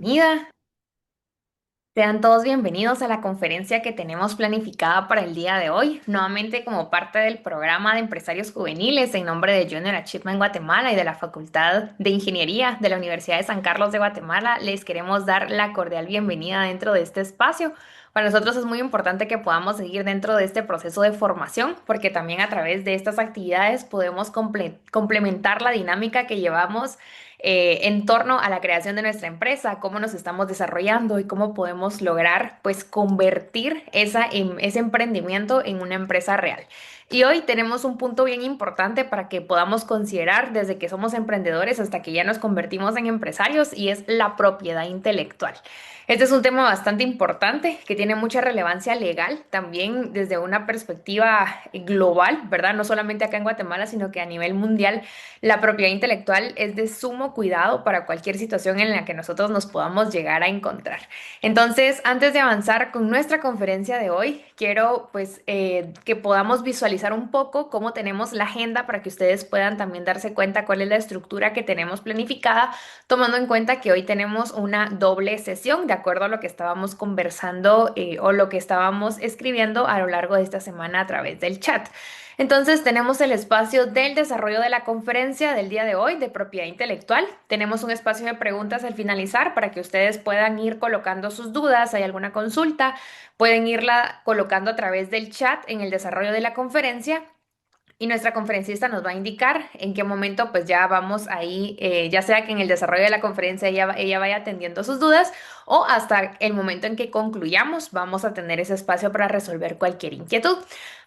bienvenida. Sean todos bienvenidos a la conferencia que tenemos planificada para el día de hoy, nuevamente como parte del programa de empresarios juveniles en nombre de Junior Achievement Guatemala y de la Facultad de Ingeniería de la Universidad de San Carlos de Guatemala. Les queremos dar la cordial bienvenida dentro de este espacio. Para nosotros es muy importante que podamos seguir dentro de este proceso de formación, porque también a través de estas actividades podemos complementar la dinámica que llevamos en torno a la creación de nuestra empresa, cómo nos estamos desarrollando y cómo podemos lograr pues convertir ese emprendimiento en una empresa real. Y hoy tenemos un punto bien importante para que podamos considerar desde que somos emprendedores hasta que ya nos convertimos en empresarios y es la propiedad intelectual. Este es un tema bastante importante que tiene mucha relevancia legal también desde una perspectiva global, ¿verdad? No solamente acá en Guatemala, sino que a nivel mundial la propiedad intelectual es de sumo cuidado para cualquier situación en la que nosotros nos podamos llegar a encontrar. Entonces, antes de avanzar con nuestra conferencia de hoy, quiero pues que podamos visualizar un poco cómo tenemos la agenda para que ustedes puedan también darse cuenta cuál es la estructura que tenemos planificada, tomando en cuenta que hoy tenemos una doble sesión de acuerdo a lo que estábamos conversando o lo que estábamos escribiendo a lo largo de esta semana a través del chat. Entonces tenemos el espacio del desarrollo de la conferencia del día de hoy de propiedad intelectual. Tenemos un espacio de preguntas al finalizar para que ustedes puedan ir colocando sus dudas, hay alguna consulta, pueden irla colocando a través del chat en el desarrollo de la conferencia. Y nuestra conferencista nos va a indicar en qué momento pues ya vamos ahí, ya sea que en el desarrollo de la conferencia ella vaya atendiendo sus dudas o hasta el momento en que concluyamos vamos a tener ese espacio para resolver cualquier inquietud.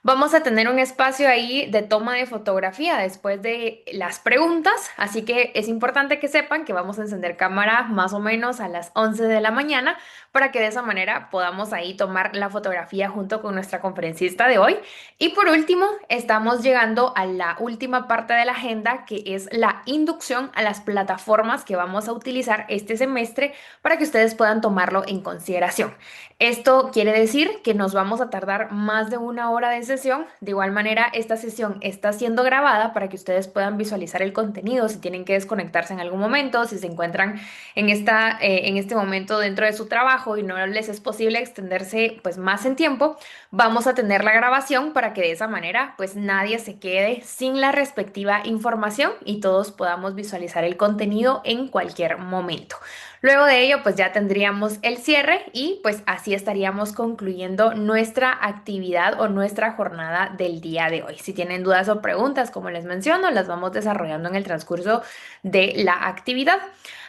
Vamos a tener un espacio ahí de toma de fotografía después de las preguntas, así que es importante que sepan que vamos a encender cámara más o menos a las 11 de la mañana para que de esa manera podamos ahí tomar la fotografía junto con nuestra conferencista de hoy. Y por último, estamos llegando a la última parte de la agenda, que es la inducción a las plataformas que vamos a utilizar este semestre para que ustedes puedan tomarlo en consideración. Esto quiere decir que nos vamos a tardar más de una hora de sesión. De igual manera, esta sesión está siendo grabada para que ustedes puedan visualizar el contenido si tienen que desconectarse en algún momento, si se encuentran en este momento dentro de su trabajo y no les es posible extenderse pues más en tiempo. Vamos a tener la grabación para que de esa manera pues nadie se quede sin la respectiva información y todos podamos visualizar el contenido en cualquier momento. Luego de ello pues ya tendríamos el cierre y pues así estaríamos concluyendo nuestra actividad o nuestra jornada del día de hoy. Si tienen dudas o preguntas, como les menciono, las vamos desarrollando en el transcurso de la actividad.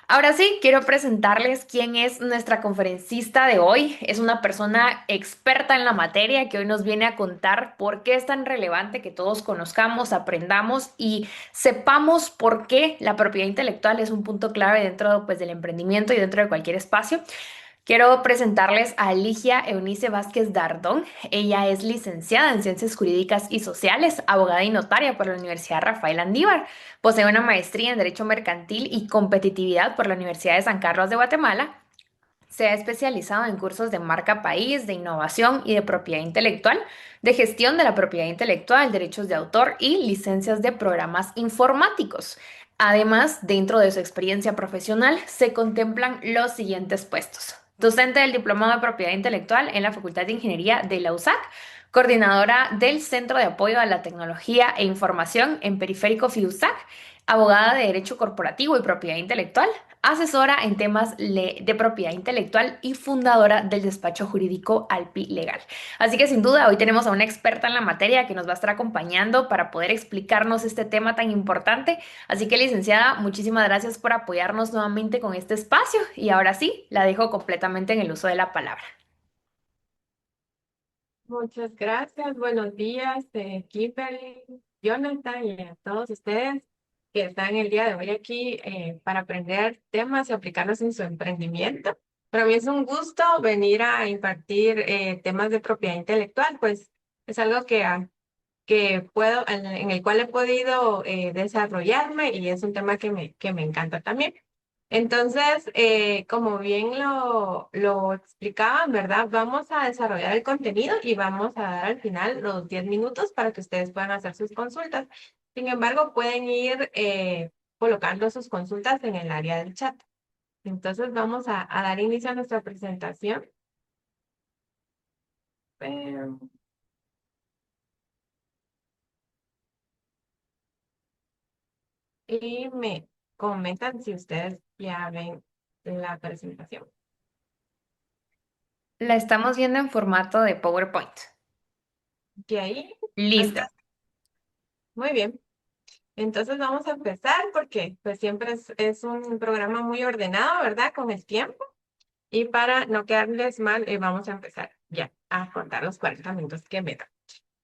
Ahora sí, quiero presentarles quién es nuestra conferencista de hoy. Es una persona experta en la materia que hoy nos viene a contar por qué es tan relevante que todos conozcamos, aprendamos y sepamos por qué la propiedad intelectual es un punto clave dentro pues, del emprendimiento y dentro de cualquier espacio. Quiero presentarles a Ligia Eunice Vázquez Dardón. Ella es licenciada en Ciencias Jurídicas y Sociales, abogada y notaria por la Universidad Rafael Andívar. Posee una maestría en Derecho Mercantil y Competitividad por la Universidad de San Carlos de Guatemala. Se ha especializado en cursos de marca país, de innovación y de propiedad intelectual, de gestión de la propiedad intelectual, derechos de autor y licencias de programas informáticos. Además, dentro de su experiencia profesional, se contemplan los siguientes puestos. Docente del Diplomado de Propiedad Intelectual en la Facultad de Ingeniería de la USAC, coordinadora del Centro de Apoyo a la Tecnología e Información en Periférico FIUSAC, abogada de Derecho Corporativo y Propiedad Intelectual, asesora en temas de propiedad intelectual y fundadora del despacho jurídico Alpi Legal. Así que sin duda hoy tenemos a una experta en la materia que nos va a estar acompañando para poder explicarnos este tema tan importante. Así que licenciada, muchísimas gracias por apoyarnos nuevamente con este espacio y ahora sí, la dejo completamente en el uso de la palabra. Muchas gracias. Buenos días, Kimberly, Jonathan y a todos ustedes que están el día de hoy aquí para aprender temas y aplicarlos en su emprendimiento. Para mí es un gusto venir a impartir temas de propiedad intelectual, pues es algo que puedo, en el cual he podido desarrollarme y es un tema que me encanta también. Entonces, como bien lo explicaban, ¿verdad? Vamos a desarrollar el contenido y vamos a dar al final los 10 minutos para que ustedes puedan hacer sus consultas. Sin embargo, pueden ir colocando sus consultas en el área del chat. Entonces vamos a dar inicio a nuestra presentación. Eh, y me comentan si ustedes ya ven la presentación. La estamos viendo en formato de PowerPoint. ¿De ahí? Listo. Entonces, muy bien. Entonces vamos a empezar porque pues siempre es un programa muy ordenado, ¿verdad? Con el tiempo. Y para no quedarles mal, vamos a empezar ya a contar los 40 minutos que me dan.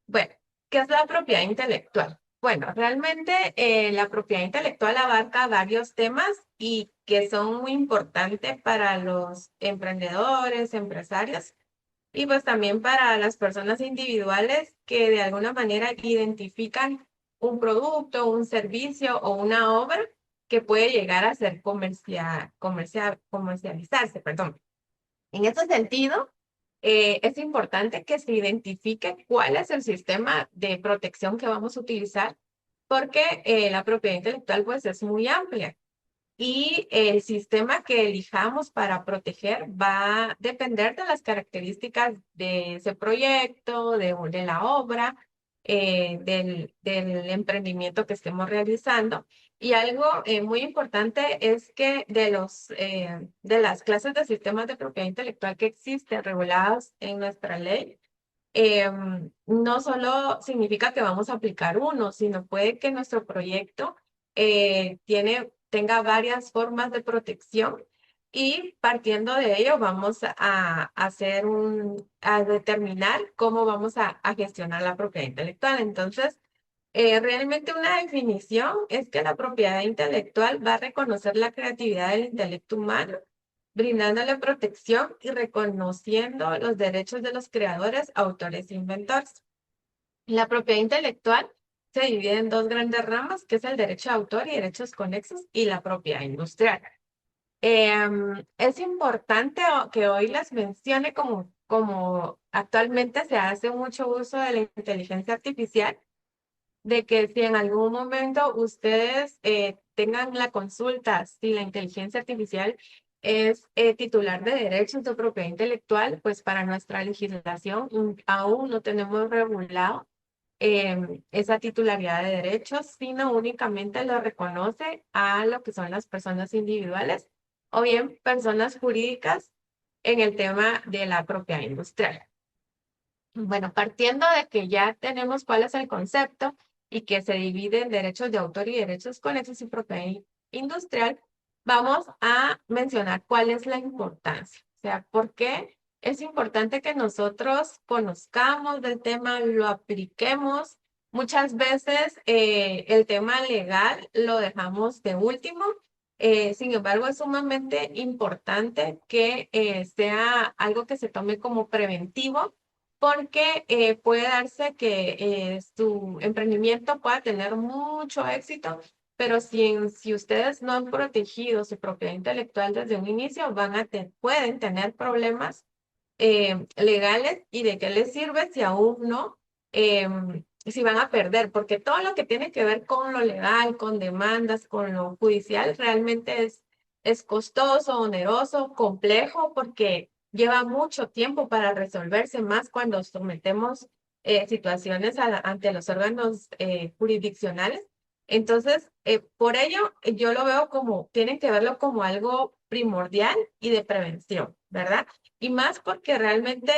Bueno, ¿qué es la propiedad intelectual? Bueno, realmente la propiedad intelectual abarca varios temas y que son muy importantes para los emprendedores, empresarios y pues también para las personas individuales que de alguna manera identifican un producto, un servicio o una obra que puede llegar a ser comercializarse, perdón. En ese sentido, es importante que se identifique cuál es el sistema de protección que vamos a utilizar, porque la propiedad intelectual pues es muy amplia y el sistema que elijamos para proteger va a depender de las características de ese proyecto, de la obra, del emprendimiento que estemos realizando. Y algo muy importante es que de las clases de sistemas de propiedad intelectual que existen reguladas en nuestra ley, no solo significa que vamos a aplicar uno, sino puede que nuestro proyecto tenga varias formas de protección y partiendo de ello vamos a determinar cómo vamos a gestionar la propiedad intelectual. Entonces, realmente una definición es que la propiedad intelectual va a reconocer la creatividad del intelecto humano, brindándole protección y reconociendo los derechos de los creadores, autores e inventores. La propiedad intelectual se divide en dos grandes ramas, que es el derecho de autor y derechos conexos y la propiedad industrial. Es importante que hoy las mencione como actualmente se hace mucho uso de la inteligencia artificial, de que si en algún momento ustedes tengan la consulta si la inteligencia artificial es titular de derechos de propiedad intelectual, pues para nuestra legislación aún no tenemos regulado esa titularidad de derechos, sino únicamente lo reconoce a lo que son las personas individuales o bien personas jurídicas en el tema de la propiedad industrial. Bueno, partiendo de que ya tenemos cuál es el concepto y que se divide en derechos de autor y derechos conexos y propiedad industrial, vamos a mencionar cuál es la importancia. O sea, por qué es importante que nosotros conozcamos del tema, lo apliquemos. Muchas veces el tema legal lo dejamos de último. Sin embargo, es sumamente importante que sea algo que se tome como preventivo porque puede darse que su emprendimiento pueda tener mucho éxito, pero si ustedes no han protegido su propiedad intelectual desde un inicio, pueden tener problemas legales y de qué les sirve si aún no, si van a perder, porque todo lo que tiene que ver con lo legal, con demandas, con lo judicial, realmente es costoso, oneroso, complejo, porque lleva mucho tiempo para resolverse, más cuando sometemos situaciones ante los órganos jurisdiccionales. Entonces, por ello, yo lo veo como, tienen que verlo como algo primordial y de prevención, ¿verdad? Y más porque realmente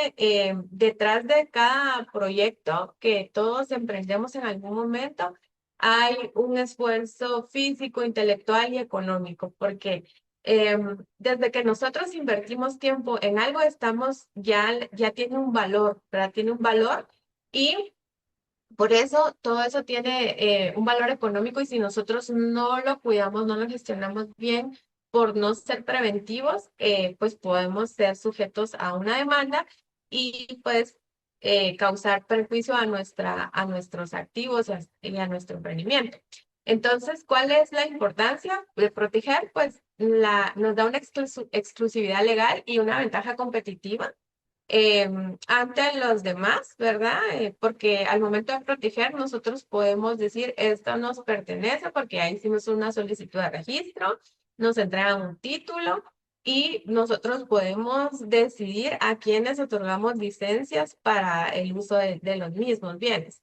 detrás de cada proyecto que todos emprendemos en algún momento, hay un esfuerzo físico, intelectual y económico, porque desde que nosotros invertimos tiempo en algo, ya tiene un valor, ¿verdad? Tiene un valor y por eso todo eso tiene un valor económico y si nosotros no lo cuidamos, no lo gestionamos bien, por no ser preventivos, pues podemos ser sujetos a una demanda y pues causar perjuicio a nuestros activos y a nuestro emprendimiento. Entonces, ¿cuál es la importancia de proteger? Pues nos da una exclusividad legal y una ventaja competitiva ante los demás, ¿verdad? Porque al momento de proteger, nosotros podemos decir, esto nos pertenece porque ya hicimos una solicitud de registro nos entregan un título y nosotros podemos decidir a quiénes otorgamos licencias para el uso de los mismos bienes.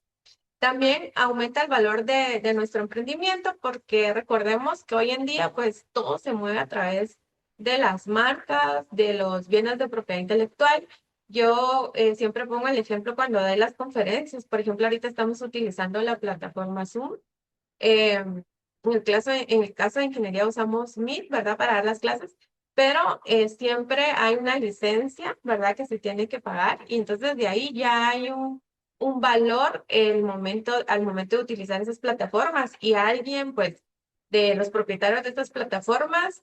También aumenta el valor de nuestro emprendimiento porque recordemos que hoy en día pues todo se mueve a través de las marcas, de los bienes de propiedad intelectual. Yo siempre pongo el ejemplo cuando doy las conferencias. Por ejemplo, ahorita estamos utilizando la plataforma Zoom. En el caso de ingeniería usamos Meet, ¿verdad? Para dar las clases, pero siempre hay una licencia, ¿verdad? Que se tiene que pagar y entonces de ahí ya hay un valor al momento de utilizar esas plataformas y alguien, pues, de los propietarios de estas plataformas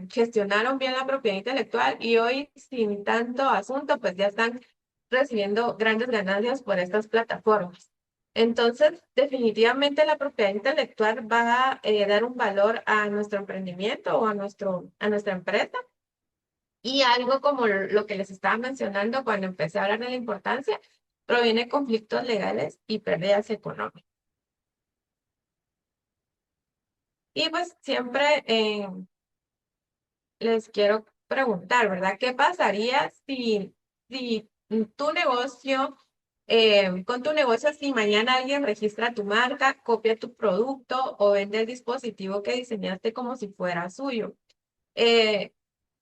gestionaron bien la propiedad intelectual y hoy sin tanto asunto, pues ya están recibiendo grandes ganancias por estas plataformas. Entonces, definitivamente la propiedad intelectual va a dar un valor a nuestro emprendimiento o a nuestra empresa. Y algo como lo que les estaba mencionando cuando empecé a hablar de la importancia, proviene de conflictos legales y pérdidas económicas. Y pues siempre les quiero preguntar, ¿verdad? ¿Qué pasaría si tu negocio, con tu negocio, si mañana alguien registra tu marca, copia tu producto o vende el dispositivo que diseñaste como si fuera suyo? Eh,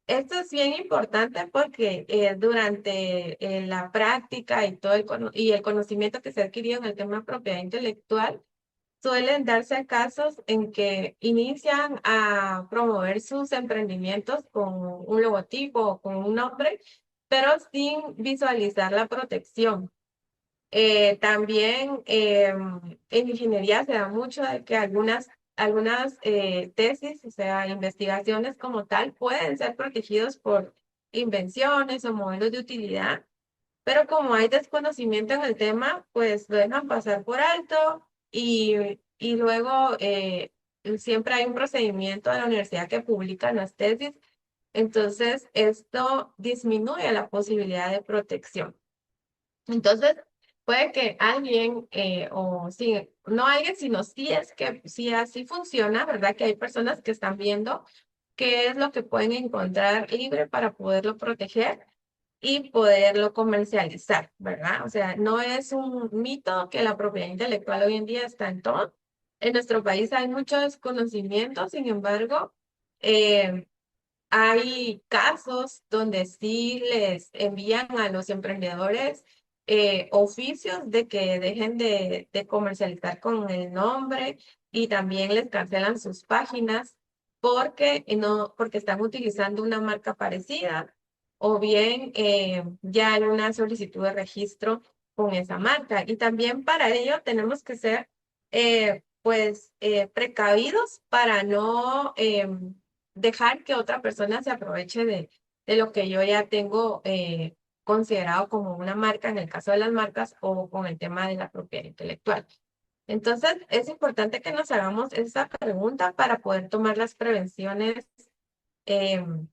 Esto es bien importante porque durante la práctica y y el conocimiento que se ha adquirido en el tema de propiedad intelectual, suelen darse casos en que inician a promover sus emprendimientos con un logotipo o con un nombre, pero sin visualizar la protección. También en ingeniería se da mucho de que algunas tesis, o sea, investigaciones como tal, pueden ser protegidos por invenciones o modelos de utilidad, pero como hay desconocimiento en el tema, pues lo dejan pasar por alto y luego siempre hay un procedimiento de la universidad que publica las tesis, entonces esto disminuye la posibilidad de protección. Entonces, puede que alguien, o sí, no alguien, sino sí es que sí así funciona, ¿verdad? Que hay personas que están viendo qué es lo que pueden encontrar libre para poderlo proteger y poderlo comercializar, ¿verdad? O sea, no es un mito que la propiedad intelectual hoy en día está en todo. En nuestro país hay mucho desconocimiento, sin embargo, eh, hay casos donde sí les envían a los emprendedores oficios de que dejen de comercializar con el nombre y también les cancelan sus páginas porque, no, porque están utilizando una marca parecida o bien ya hay una solicitud de registro con esa marca. Y también para ello tenemos que ser precavidos para no dejar que otra persona se aproveche de lo que yo ya tengo considerado como una marca en el caso de las marcas o con el tema de la propiedad intelectual. Entonces, es importante que nos hagamos esa pregunta para poder tomar las prevenciones em,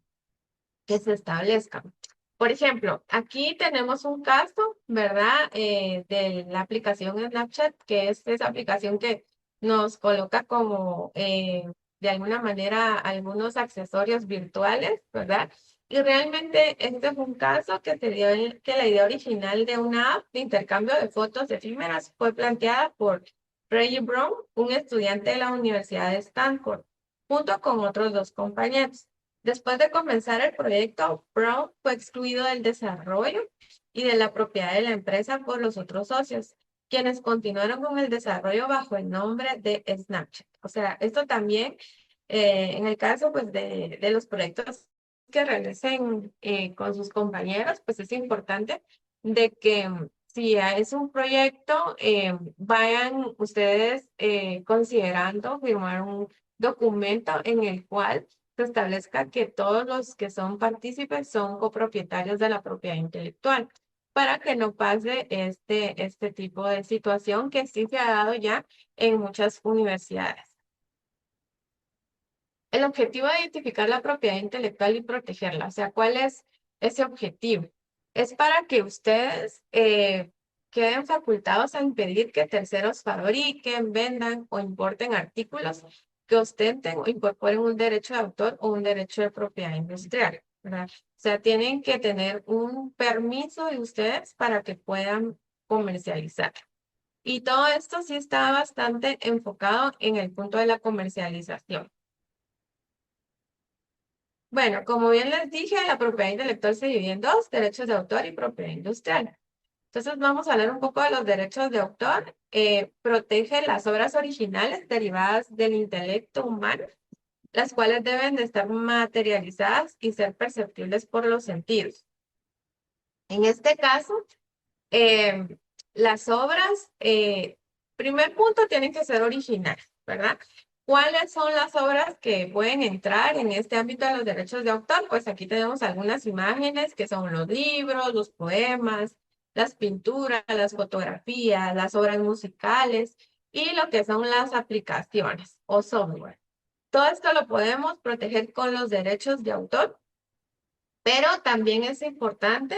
que se establezcan. Por ejemplo, aquí tenemos un caso, ¿verdad? De la aplicación Snapchat, que es esa aplicación que nos coloca como, de alguna manera, algunos accesorios virtuales, ¿verdad? Y realmente este fue un caso que se dio que la idea original de una app de intercambio de fotos efímeras fue planteada por Reggie Brown, un estudiante de la Universidad de Stanford, junto con otros dos compañeros. Después de comenzar el proyecto, Brown fue excluido del desarrollo y de la propiedad de la empresa por los otros socios, quienes continuaron con el desarrollo bajo el nombre de Snapchat. O sea, esto también, en el caso pues, de los proyectos que realicen con sus compañeros, pues es importante de que si es un proyecto, vayan ustedes considerando firmar un documento en el cual se establezca que todos los que son partícipes son copropietarios de la propiedad intelectual, para que no pase este tipo de situación que sí se ha dado ya en muchas universidades. El objetivo de identificar la propiedad intelectual y protegerla, o sea, ¿cuál es ese objetivo? Es para que ustedes queden facultados a impedir que terceros fabriquen, vendan o importen artículos que ostenten o incorporen un derecho de autor o un derecho de propiedad industrial, ¿verdad? O sea, tienen que tener un permiso de ustedes para que puedan comercializar. Y todo esto sí está bastante enfocado en el punto de la comercialización. Bueno, como bien les dije, la propiedad intelectual se divide en dos, derechos de autor y propiedad industrial. Entonces vamos a hablar un poco de los derechos de autor. Protege las obras originales derivadas del intelecto humano, las cuales deben de estar materializadas y ser perceptibles por los sentidos. En este caso, eh, las obras, primer punto, tienen que ser originales, ¿verdad? ¿Cuáles son las obras que pueden entrar en este ámbito de los derechos de autor? Pues aquí tenemos algunas imágenes que son los libros, los poemas, las pinturas, las fotografías, las obras musicales y lo que son las aplicaciones o software. Todo esto lo podemos proteger con los derechos de autor, pero también es importante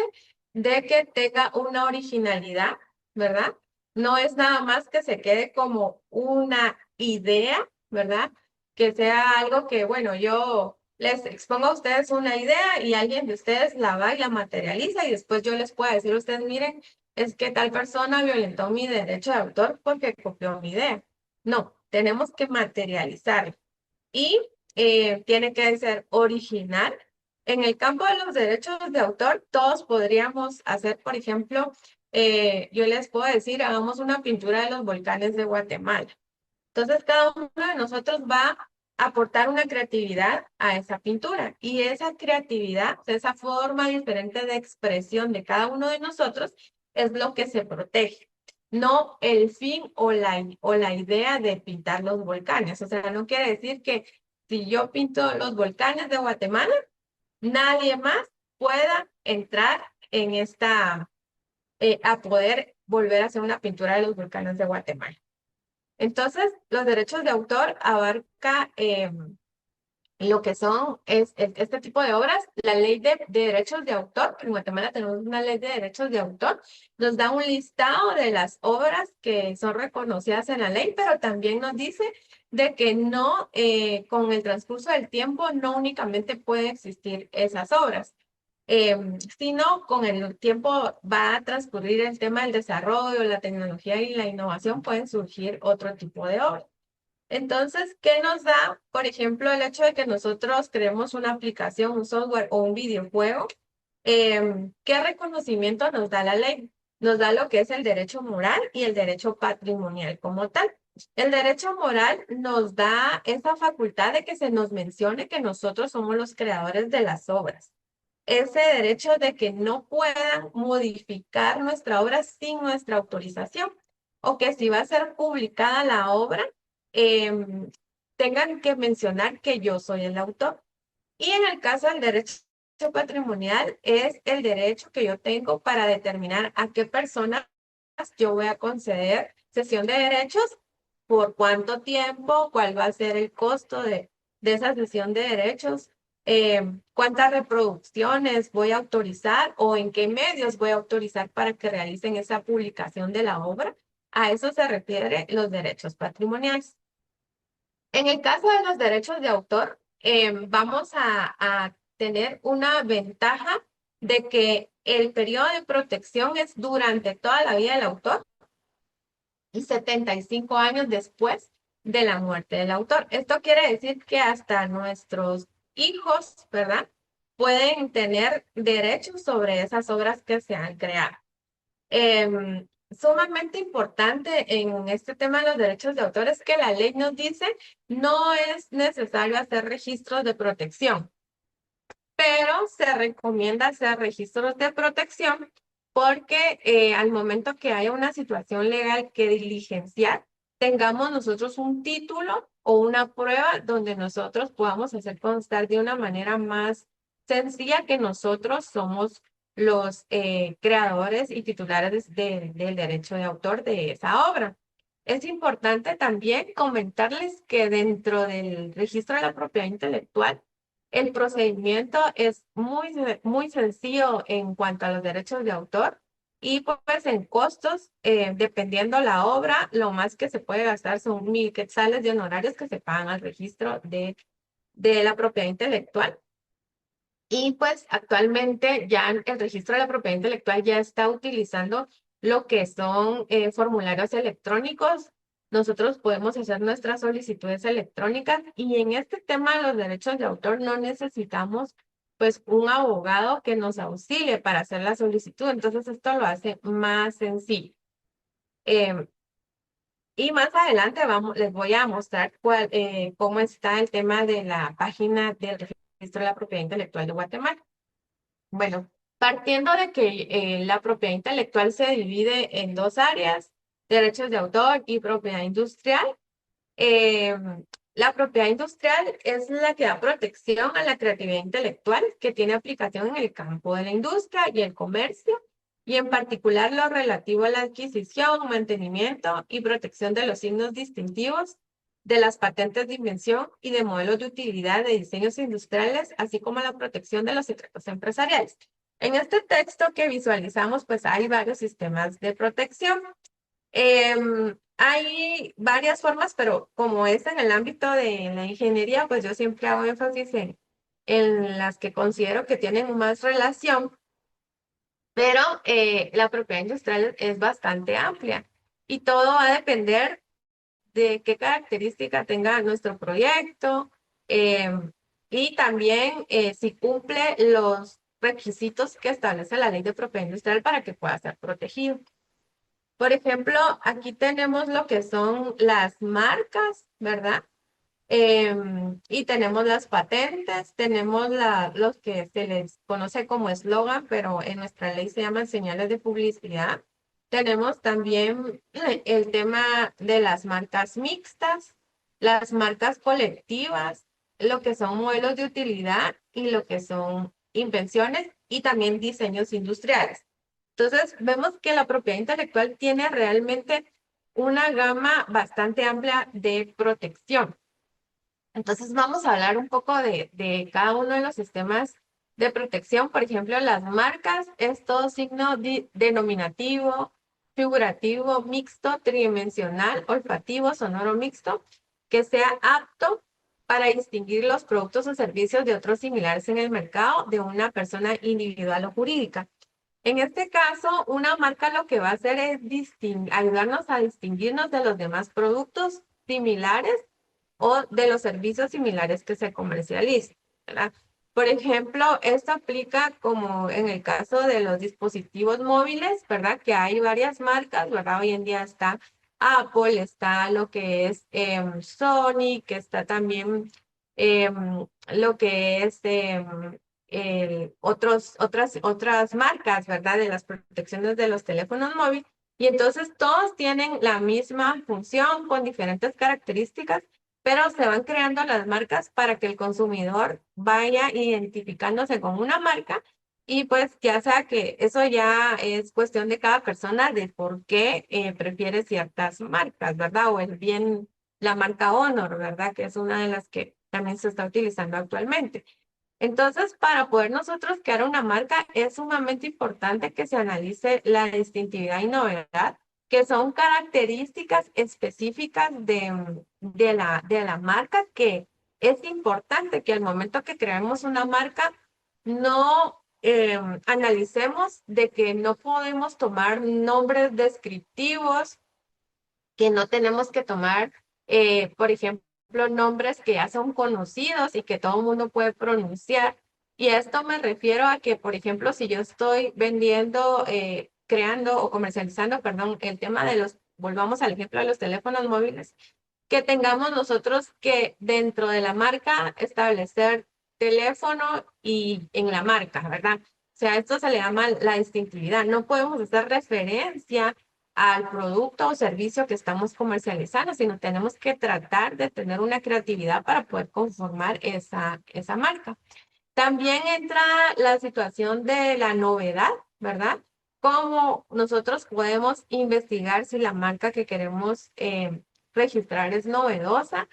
de que tenga una originalidad, ¿verdad? No es nada más que se quede como una idea, ¿verdad? Que sea algo que, bueno, yo les expongo a ustedes una idea y alguien de ustedes la va y la materializa y después yo les puedo decir a ustedes, miren, es que tal persona violentó mi derecho de autor porque copió mi idea. No, tenemos que materializar y tiene que ser original. En el campo de los derechos de autor, todos podríamos hacer, por ejemplo, yo les puedo decir, hagamos una pintura de los volcanes de Guatemala. Entonces, cada uno de nosotros va a aportar una creatividad a esa pintura y esa creatividad, esa forma diferente de expresión de cada uno de nosotros es lo que se protege, no el fin o la idea de pintar los volcanes. O sea, no quiere decir que si yo pinto los volcanes de Guatemala, nadie más pueda entrar en a poder volver a hacer una pintura de los volcanes de Guatemala. Entonces, los derechos de autor abarca lo que son este tipo de obras. La ley de derechos de autor, en Guatemala tenemos una ley de derechos de autor, nos da un listado de las obras que son reconocidas en la ley, pero también nos dice de que no, con el transcurso del tiempo, no únicamente pueden existir esas obras. Sino con el tiempo va a transcurrir el tema del desarrollo, la tecnología y la innovación, pueden surgir otro tipo de obras. Entonces, ¿qué nos da, por ejemplo, el hecho de que nosotros creemos una aplicación, un software o un videojuego? ¿Qué reconocimiento nos da la ley? Nos da lo que es el derecho moral y el derecho patrimonial como tal. El derecho moral nos da esa facultad de que se nos mencione que nosotros somos los creadores de las obras. Ese derecho de que no puedan modificar nuestra obra sin nuestra autorización, o que si va a ser publicada la obra, em, tengan que mencionar que yo soy el autor. Y en el caso del derecho patrimonial, es el derecho que yo tengo para determinar a qué personas yo voy a conceder cesión de derechos, por cuánto tiempo, cuál va a ser el costo de esa cesión de derechos, cuántas reproducciones voy a autorizar o en qué medios voy a autorizar para que realicen esa publicación de la obra. A eso se refiere los derechos patrimoniales. En el caso de los derechos de autor, vamos a tener una ventaja de que el periodo de protección es durante toda la vida del autor y 75 años después de la muerte del autor. Esto quiere decir que hasta nuestros hijos, ¿verdad? Pueden tener derechos sobre esas obras que se han creado. Sumamente importante en este tema de los derechos de autor es que la ley nos dice no es necesario hacer registros de protección, pero se recomienda hacer registros de protección porque al momento que haya una situación legal que diligenciar, tengamos nosotros un título o una prueba donde nosotros podamos hacer constar de una manera más sencilla que nosotros somos los creadores y titulares del derecho de autor de esa obra. Es importante también comentarles que dentro del registro de la propiedad intelectual, el procedimiento es muy sencillo en cuanto a los derechos de autor. Y pues en costos, dependiendo la obra, lo más que se puede gastar son 1.000 quetzales de honorarios que se pagan al registro de la propiedad intelectual. Y pues actualmente ya el registro de la propiedad intelectual ya está utilizando lo que son formularios electrónicos. Nosotros podemos hacer nuestras solicitudes electrónicas y en este tema de los derechos de autor no necesitamos pues un abogado que nos auxilie para hacer la solicitud. Entonces esto lo hace más sencillo. Em, y más adelante les voy a mostrar cómo está el tema de la página del registro de la propiedad intelectual de Guatemala. Bueno, partiendo de que la propiedad intelectual se divide en dos áreas, derechos de autor y propiedad industrial. eh, la propiedad industrial es la que da protección a la creatividad intelectual que tiene aplicación en el campo de la industria y el comercio, y en particular lo relativo a la adquisición, mantenimiento y protección de los signos distintivos, de las patentes de invención y de modelos de utilidad de diseños industriales, así como la protección de los secretos empresariales. En este texto que visualizamos, pues hay varios sistemas de protección. Hay varias formas, pero como es en el ámbito de la ingeniería, pues yo siempre hago énfasis en las que considero que tienen más relación, pero la propiedad industrial es bastante amplia y todo va a depender de qué característica tenga nuestro proyecto, y también si cumple los requisitos que establece la ley de propiedad industrial para que pueda ser protegido. Por ejemplo, aquí tenemos lo que son las marcas, ¿verdad? Y tenemos las patentes, tenemos los que se les conoce como eslogan, pero en nuestra ley se llaman señales de publicidad. Tenemos también el tema de las marcas mixtas, las marcas colectivas, lo que son modelos de utilidad y lo que son invenciones y también diseños industriales. Entonces, vemos que la propiedad intelectual tiene realmente una gama bastante amplia de protección. Entonces vamos a hablar un poco de cada uno de los sistemas de protección. Por ejemplo, las marcas es todo signo denominativo, figurativo, mixto, tridimensional, olfativo, sonoro mixto, que sea apto para distinguir los productos o servicios de otros similares en el mercado de una persona individual o jurídica. En este caso, una marca lo que va a hacer es ayudarnos a distinguirnos de los demás productos similares o de los servicios similares que se comercializan, ¿verdad? Por ejemplo, esto aplica como en el caso de los dispositivos móviles, ¿verdad? Que hay varias marcas, ¿verdad? Hoy en día está Apple, está lo que es Sony, que está también lo que es otras marcas, ¿verdad? De las protecciones de los teléfonos móviles. Y entonces todos tienen la misma función con diferentes características, pero se van creando las marcas para que el consumidor vaya identificándose con una marca y pues ya sea que eso ya es cuestión de cada persona de por qué prefiere ciertas marcas, ¿verdad? O el bien, la marca Honor, ¿verdad? Que es una de las que también se está utilizando actualmente. Entonces, para poder nosotros crear una marca, es sumamente importante que se analice la distintividad y novedad, que son características específicas de la marca, que es importante que al momento que creamos una marca, no analicemos de que no podemos tomar nombres descriptivos, que no tenemos que tomar, por ejemplo, nombres que ya son conocidos y que todo el mundo puede pronunciar. Y a esto me refiero a que, por ejemplo, si yo estoy vendiendo, creando o comercializando, perdón, el tema de volvamos al ejemplo de los teléfonos móviles, que tengamos nosotros que dentro de la marca establecer teléfono y en la marca, ¿verdad? O sea, esto se le llama la distintividad. No podemos hacer referencia al producto o servicio que estamos comercializando, sino tenemos que tratar de tener una creatividad para poder conformar esa marca. También entra la situación de la novedad, ¿verdad? Cómo nosotros podemos investigar si la marca que queremos registrar es novedosa.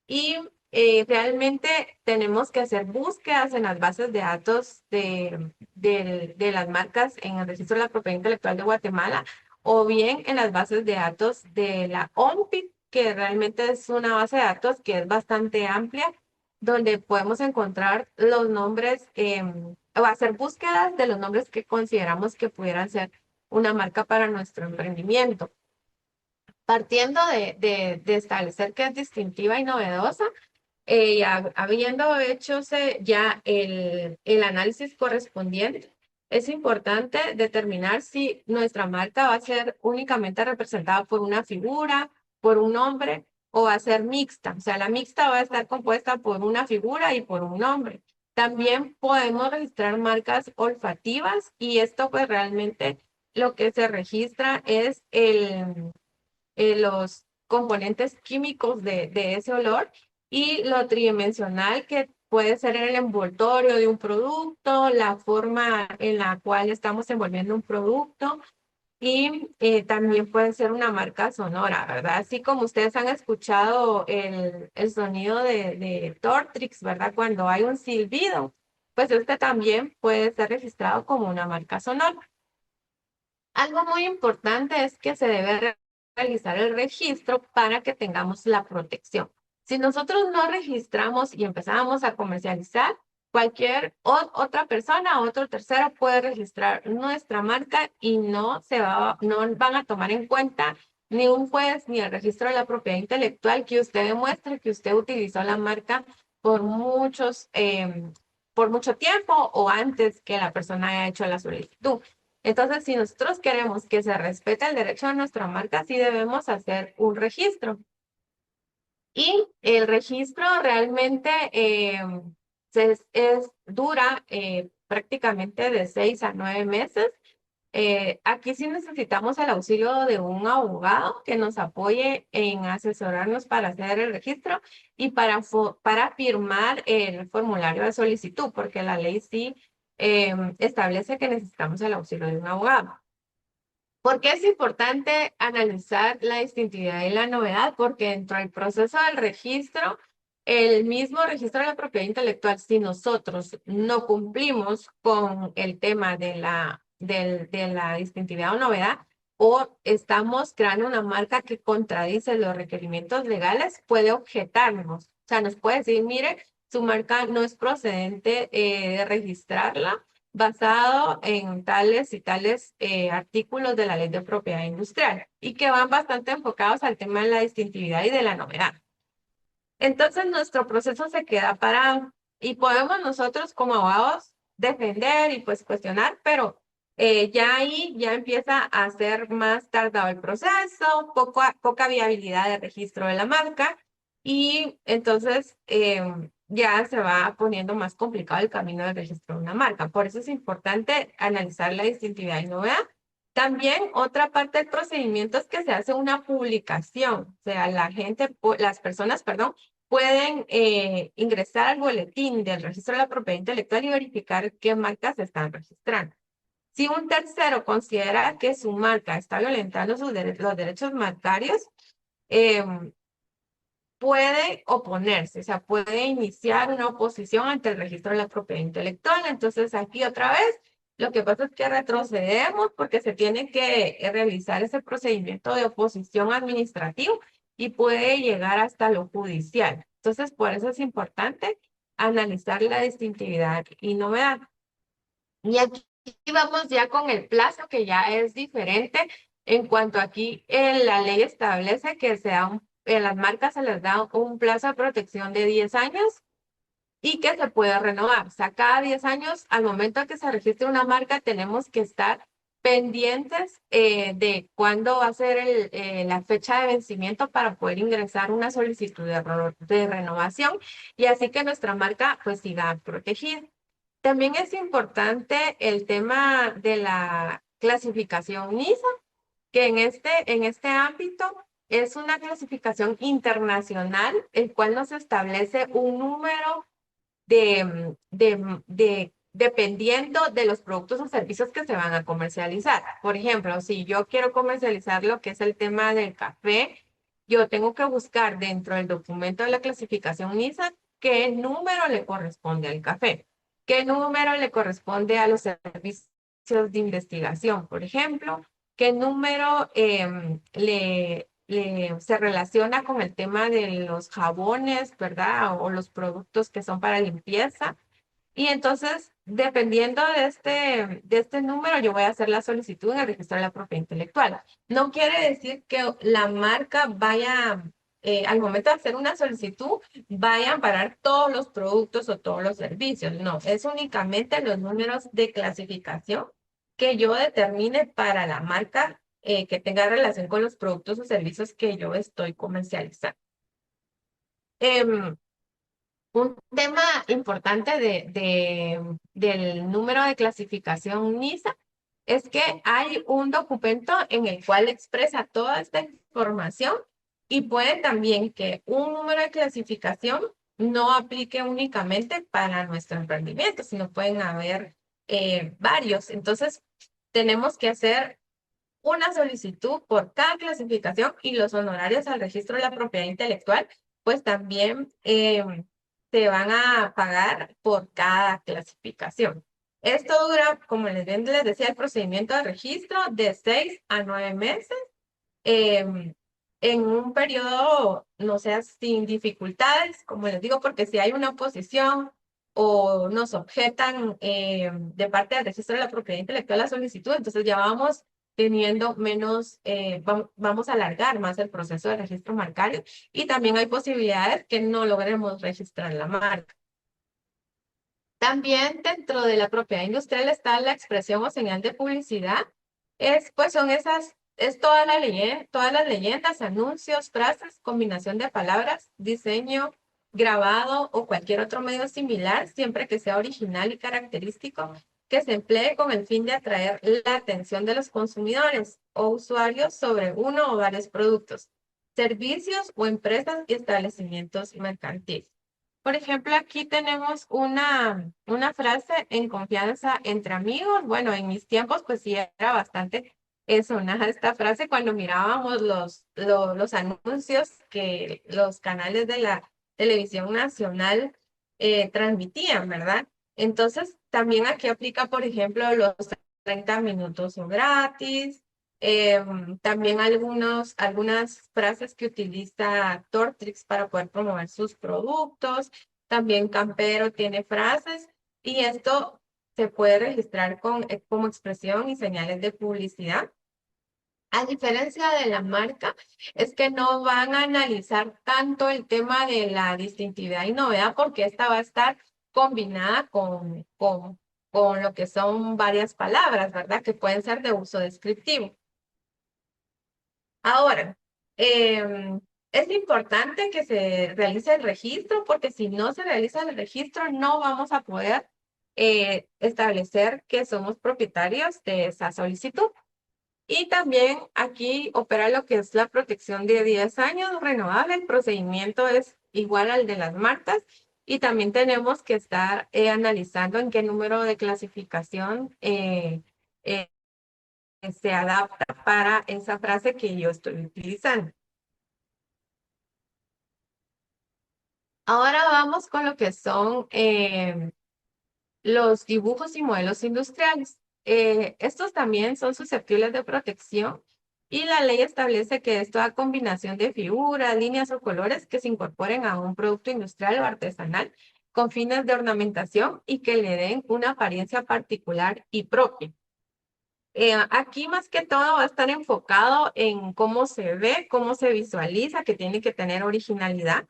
Y realmente tenemos que hacer búsquedas en las bases de datos de las marcas en el Registro de la Propiedad Intelectual de Guatemala o bien en las bases de datos de la OMPIC, que realmente es una base de datos que es bastante amplia, donde podemos encontrar los nombres o hacer búsquedas de los nombres que consideramos que pudieran ser una marca para nuestro emprendimiento. Partiendo de establecer que es distintiva y novedosa, habiendo hecho ya el análisis correspondiente, es importante determinar si nuestra marca va a ser únicamente representada por una figura, por un nombre, o va a ser mixta. O sea, la mixta va a estar compuesta por una figura y por un nombre. También podemos registrar marcas olfativas y esto pues realmente lo que se registra es los componentes químicos de ese olor y lo tridimensional que puede ser el envoltorio de un producto, la forma en la cual estamos envolviendo un producto y también puede ser una marca sonora, ¿verdad? Así como ustedes han escuchado el sonido de Tortrix, ¿verdad? Cuando hay un silbido, pues este también puede ser registrado como una marca sonora. Algo muy importante es que se debe realizar el registro para que tengamos la protección. Si nosotros no registramos y empezamos a comercializar, cualquier otra persona, otro tercero puede registrar nuestra marca y no van a tomar en cuenta ni un juez ni el registro de la propiedad intelectual que usted demuestre que usted utilizó la marca por por mucho tiempo o antes que la persona haya hecho la solicitud. Entonces, si nosotros queremos que se respete el derecho de nuestra marca, sí debemos hacer un registro. Y el registro realmente dura prácticamente de 6 a 9 meses. Aquí sí necesitamos el auxilio de un abogado que nos apoye en asesorarnos para hacer el registro y para firmar el formulario de solicitud, porque la ley sí establece que necesitamos el auxilio de un abogado. ¿Por qué es importante analizar la distintividad y la novedad? Porque dentro del proceso del registro, el mismo registro de la propiedad intelectual, si nosotros no cumplimos con el tema de la distintividad o novedad, o estamos creando una marca que contradice los requerimientos legales, puede objetarnos. O sea, nos puede decir, mire, su marca no es procedente de registrarla basado en tales y tales artículos de la Ley de Propiedad Industrial y que van bastante enfocados al tema de la distintividad y de la novedad. Entonces, nuestro proceso se queda parado y podemos nosotros como abogados defender y pues cuestionar, pero ya ahí ya empieza a ser más tardado el proceso, poca viabilidad de registro de la marca y entonces ya se va poniendo más complicado el camino del registro de una marca. Por eso es importante analizar la distintividad y novedad. También otra parte del procedimiento es que se hace una publicación, o sea, las personas, perdón, pueden ingresar al boletín del registro de la propiedad intelectual y verificar qué marcas se están registrando. Si un tercero considera que su marca está violentando los derechos marcarios, eh, puede oponerse, o sea, puede iniciar una oposición ante el registro de la propiedad intelectual. Entonces, aquí otra vez, lo que pasa es que retrocedemos porque se tiene que realizar ese procedimiento de oposición administrativo y puede llegar hasta lo judicial. Entonces, por eso es importante analizar la distintividad y novedad. Y aquí vamos ya con el plazo, que ya es diferente. En cuanto aquí la ley establece que las marcas se les da un plazo de protección de 10 años y que se puede renovar. O sea, cada 10 años, al momento que se registre una marca, tenemos que estar pendientes de cuándo va a ser la fecha de vencimiento para poder ingresar una solicitud de renovación y así que nuestra marca pues siga protegida. También es importante el tema de la clasificación NISA, que en este ámbito es una clasificación internacional, el cual nos establece un número dependiendo de los productos o servicios que se van a comercializar. Por ejemplo, si yo quiero comercializar lo que es el tema del café yo tengo que buscar dentro del documento de la clasificación NISA qué número le corresponde al café, qué número le corresponde a los servicios de investigación, por ejemplo, qué número se relaciona con el tema de los jabones, ¿verdad? O los productos que son para limpieza. Y entonces, dependiendo de este número, yo voy a hacer la solicitud en el registro de la propiedad intelectual. No quiere decir que la marca vaya, al momento de hacer una solicitud, vaya a amparar todos los productos o todos los servicios. No, es únicamente los números de clasificación que yo determine para la marca que tenga relación con los productos o servicios que yo estoy comercializando. Em, un tema importante del número de clasificación NISA es que hay un documento en el cual expresa toda esta información y puede también que un número de clasificación no aplique únicamente para nuestro emprendimiento, sino pueden haber varios. Entonces, tenemos que hacer una solicitud por cada clasificación y los honorarios al registro de la propiedad intelectual, pues también se van a pagar por cada clasificación. Esto dura, como les decía, el procedimiento de registro de 6 a 9 meses em, en un periodo, no sea sin dificultades, como les digo, porque si hay una oposición o nos objetan de parte del registro de la propiedad intelectual la solicitud, entonces ya vamos teniendo menos, vamos a alargar más el proceso de registro marcario y también hay posibilidades que no logremos registrar la marca. También dentro de la propiedad industrial está la expresión o señal de publicidad. Pues son es todas las leyendas, anuncios, frases, combinación de palabras, diseño, grabado o cualquier otro medio similar, siempre que sea original y característico, que se emplee con el fin de atraer la atención de los consumidores o usuarios sobre uno o varios productos, servicios o empresas y establecimientos mercantiles. Por ejemplo, aquí tenemos una frase en confianza entre amigos. Bueno, en mis tiempos, pues sí era bastante sonada esta frase cuando mirábamos los anuncios que los canales de la televisión nacional transmitían, ¿verdad? Entonces, también aquí aplica, por ejemplo, los 30 minutos son gratis. También algunas frases que utiliza Tortrix para poder promover sus productos. También Campero tiene frases y esto se puede registrar como expresión y señales de publicidad. A diferencia de la marca, es que no van a analizar tanto el tema de la distintividad y novedad porque esta va a estar combinada con lo que son varias palabras, ¿verdad? Que pueden ser de uso descriptivo. Ahora, es importante que se realice el registro porque si no se realiza el registro no vamos a poder establecer que somos propietarios de esa solicitud. Y también aquí opera lo que es la protección de 10 años renovable. El procedimiento es igual al de las marcas y también tenemos que estar analizando en qué número de clasificación eh, se adapta para esa frase que yo estoy utilizando. Ahora vamos con lo que son los dibujos y modelos industriales. Estos también son susceptibles de protección y la ley establece que es toda combinación de figuras, líneas o colores que se incorporen a un producto industrial o artesanal con fines de ornamentación y que le den una apariencia particular y propia. Aquí más que todo va a estar enfocado en cómo se ve, cómo se visualiza, que tiene que tener originalidad.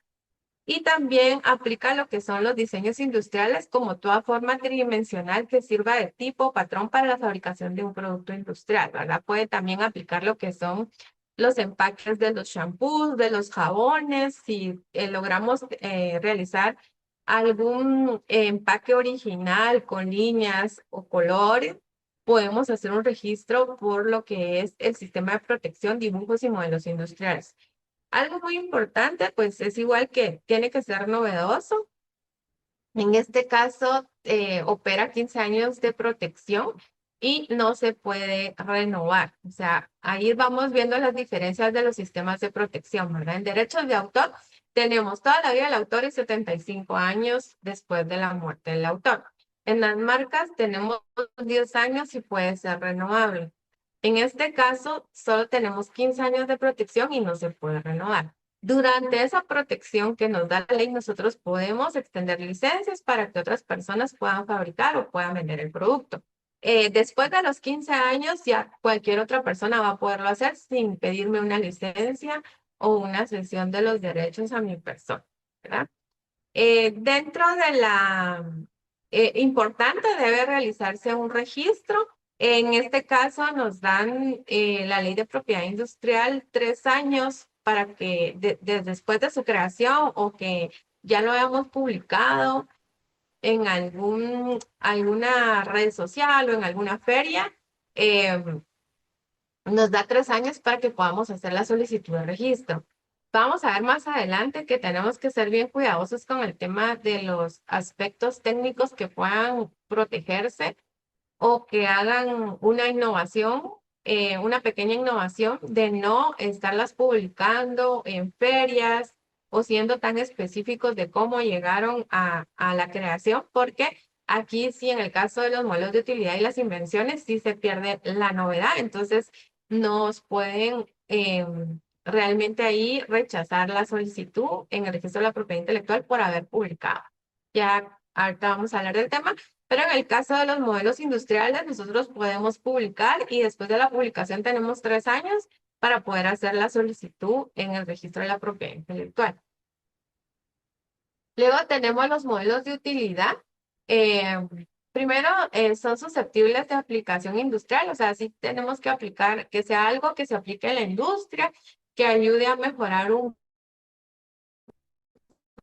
Y también aplica lo que son los diseños industriales como toda forma tridimensional que sirva de tipo o patrón para la fabricación de un producto industrial, ¿verdad? Puede también aplicar lo que son los empaques de los shampoos, de los jabones, si logramos realizar algún empaque original con líneas o colores, podemos hacer un registro por lo que es el sistema de protección, dibujos y modelos industriales. Algo muy importante, pues es igual que tiene que ser novedoso. En este caso, opera 15 años de protección y no se puede renovar. O sea, ahí vamos viendo las diferencias de los sistemas de protección, ¿verdad? En derechos de autor tenemos toda la vida del autor y 75 años después de la muerte del autor. En las marcas tenemos 10 años y puede ser renovable. En este caso, solo tenemos 15 años de protección y no se puede renovar. Durante esa protección que nos da la ley, nosotros podemos extender licencias para que otras personas puedan fabricar o puedan vender el producto. Después de los 15 años, ya cualquier otra persona va a poderlo hacer sin pedirme una licencia o una cesión de los derechos a mi persona, ¿verdad? Dentro de la importante debe realizarse un registro. En este caso nos dan la ley de propiedad industrial 3 años para que después de su creación o que ya lo hayamos publicado en alguna red social o en alguna feria, eh, nos da 3 años para que podamos hacer la solicitud de registro. Vamos a ver más adelante que tenemos que ser bien cuidadosos con el tema de los aspectos técnicos que puedan protegerse o que hagan una innovación, una pequeña innovación de no estarlas publicando en ferias o siendo tan específicos de cómo llegaron a la creación, porque aquí sí, en el caso de los modelos de utilidad y las invenciones, sí se pierde la novedad, entonces nos pueden realmente ahí rechazar la solicitud en el registro de la propiedad intelectual por haber publicado. Ya ahorita vamos a hablar del tema. Pero en el caso de los modelos industriales, nosotros podemos publicar y después de la publicación tenemos 3 años para poder hacer la solicitud en el registro de la propiedad intelectual. Luego tenemos los modelos de utilidad. Eh, Primero, son susceptibles de aplicación industrial, o sea, sí tenemos que aplicar, que sea algo que se aplique en la industria, que ayude a mejorar un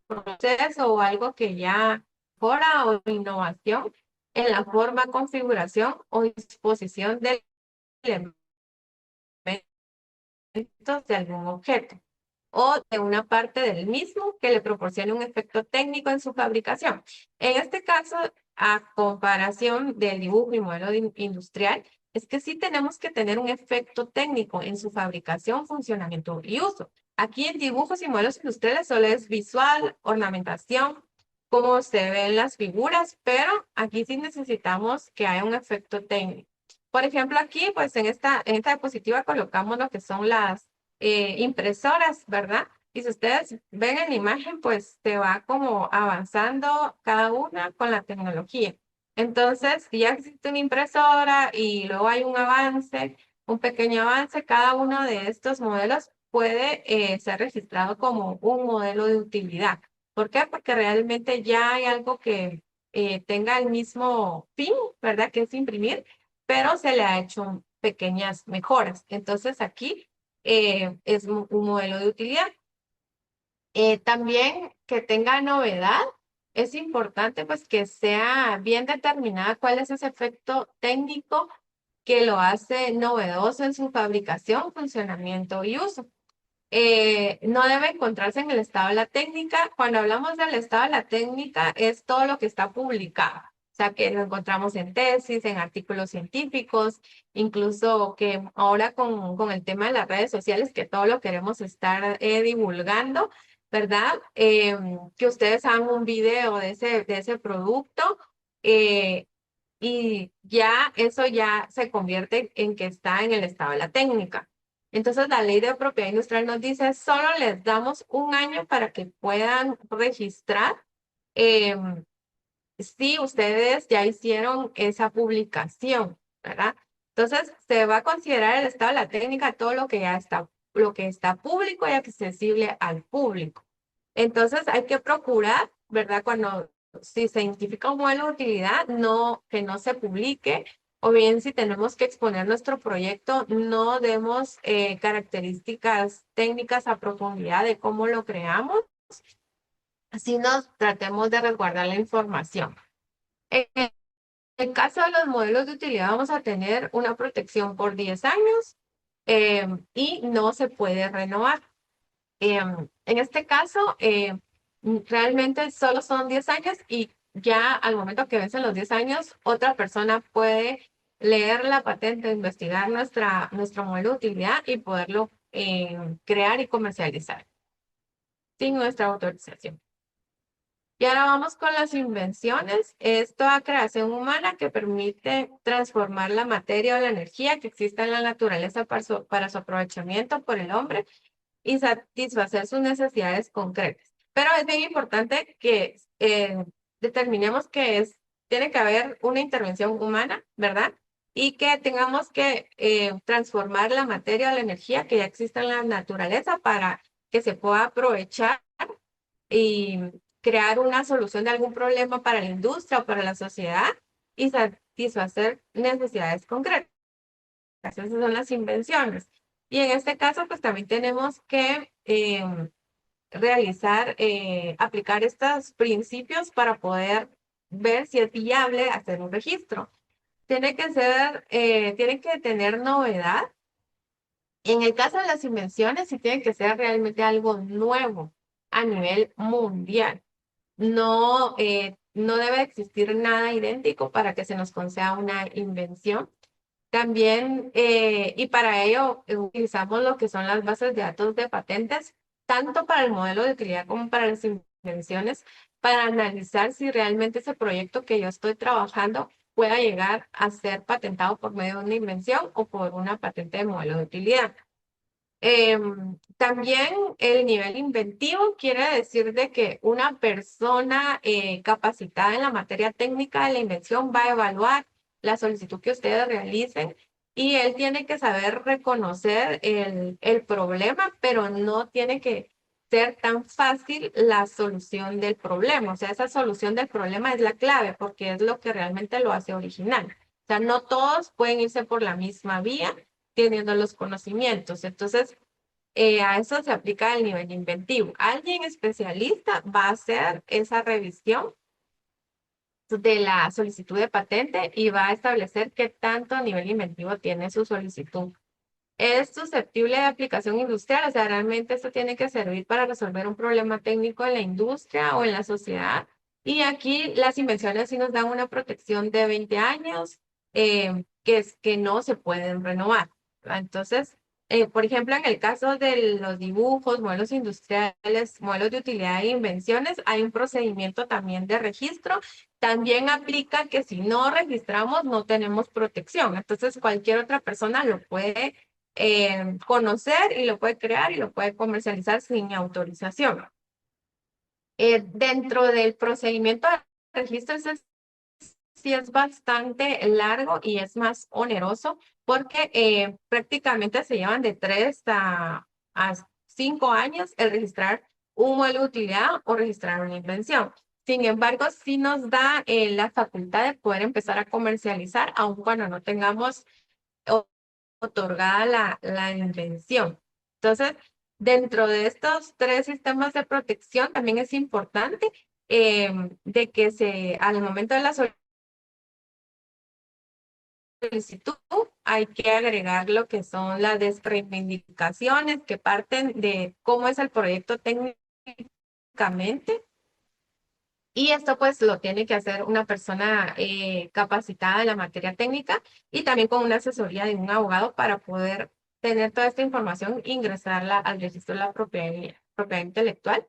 proceso o algo que ya fuera o innovación en la forma, configuración o disposición de elementos de algún objeto o de una parte del mismo que le proporcione un efecto técnico en su fabricación. En este caso, a comparación del dibujo y modelo industrial, es que sí tenemos que tener un efecto técnico en su fabricación, funcionamiento y uso. Aquí en dibujos y modelos industriales solo es visual, ornamentación, cómo se ven las figuras, pero aquí sí necesitamos que haya un efecto técnico. Por ejemplo, aquí, pues en esta diapositiva colocamos lo que son las impresoras, ¿verdad? Y si ustedes ven en la imagen, pues se va como avanzando cada una con la tecnología. Entonces, si ya existe una impresora y luego hay un avance, un pequeño avance, cada uno de estos modelos puede ser registrado como un modelo de utilidad. ¿Por qué? Porque realmente ya hay algo que tenga el mismo fin, ¿verdad? Que es imprimir, pero se le ha hecho pequeñas mejoras. Entonces, aquí es un modelo de utilidad. También que tenga novedad, es importante pues que sea bien determinada cuál es ese efecto técnico que lo hace novedoso en su fabricación, funcionamiento y uso. No debe encontrarse en el estado de la técnica. Cuando hablamos del estado de la técnica, es todo lo que está publicado. O sea, que lo encontramos en tesis, en artículos científicos, incluso que ahora con el tema de las redes sociales, que todo lo queremos estar divulgando, ¿verdad? Que ustedes hagan un video de ese producto eh, y ya eso ya se convierte en que está en el estado de la técnica. Entonces, la ley de propiedad industrial nos dice, solo les damos un año para que puedan registrar si ustedes ya hicieron esa publicación, ¿verdad? Entonces, se va a considerar el estado de la técnica todo lo que está público y accesible al público. Entonces, hay que procurar, ¿verdad? Si se identifica un modelo de utilidad, que no se publique, o bien si tenemos que exponer nuestro proyecto, no demos características técnicas a profundidad de cómo lo creamos, así nos tratemos de resguardar la información. En el caso de los modelos de utilidad, vamos a tener una protección por 10 años y no se puede renovar. En este caso, realmente solo son 10 años y ya al momento que vencen los 10 años, otra persona puede leer la patente, investigar nuestro modelo de utilidad y poderlo crear y comercializar sin nuestra autorización. Y ahora vamos con las invenciones. Es toda creación humana que permite transformar la materia o la energía que existe en la naturaleza para su aprovechamiento por el hombre y satisfacer sus necesidades concretas. Pero es bien importante que determinemos que tiene que haber una intervención humana, ¿verdad? Y que tengamos que transformar la materia o la energía que ya existe en la naturaleza para que se pueda aprovechar y crear una solución de algún problema para la industria o para la sociedad y satisfacer necesidades concretas. Esas son las invenciones. Y en este caso, pues también tenemos que aplicar estos principios para poder ver si es viable hacer un registro. Tiene que tener novedad. En el caso de las invenciones, sí tiene que ser realmente algo nuevo a nivel mundial. No debe existir nada idéntico para que se nos conceda una invención. También, y para ello utilizamos lo que son las bases de datos de patentes, tanto para el modelo de utilidad como para las invenciones, para analizar si realmente ese proyecto que yo estoy trabajando pueda llegar a ser patentado por medio de una invención o por una patente de modelo de utilidad. También el nivel inventivo quiere decir de que una persona capacitada en la materia técnica de la invención va a evaluar la solicitud que ustedes realicen y él tiene que saber reconocer el problema, pero no tiene que ser tan fácil la solución del problema. O sea, esa solución del problema es la clave porque es lo que realmente lo hace original. O sea, no todos pueden irse por la misma vía teniendo los conocimientos. Entonces, a eso se aplica el nivel inventivo. Alguien especialista va a hacer esa revisión de la solicitud de patente y va a establecer qué tanto nivel inventivo tiene su solicitud. Es susceptible de aplicación industrial, o sea, realmente esto tiene que servir para resolver un problema técnico en la industria o en la sociedad. Y aquí las invenciones sí nos dan una protección de 20 años, que no se pueden renovar. Entonces, por ejemplo, en el caso de los dibujos, modelos industriales, modelos de utilidad e invenciones, hay un procedimiento también de registro. También aplica que si no registramos, no tenemos protección. Entonces, cualquier otra persona lo puede conocer y lo puede crear y lo puede comercializar sin autorización. Dentro del procedimiento de registro, sí es bastante largo y es más oneroso porque prácticamente se llevan de 3 a 5 años el registrar un modelo de utilidad o registrar una invención. Sin embargo, sí nos da la facultad de poder empezar a comercializar, aun cuando no tengamos otorgada la invención. Entonces, dentro de estos 3 sistemas de protección, también es importante de que al momento de la solicitud hay que agregar lo que son las reivindicaciones que parten de cómo es el proyecto técnicamente. Y esto pues lo tiene que hacer una persona capacitada en la materia técnica y también con una asesoría de un abogado para poder tener toda esta información e ingresarla al registro de la propiedad intelectual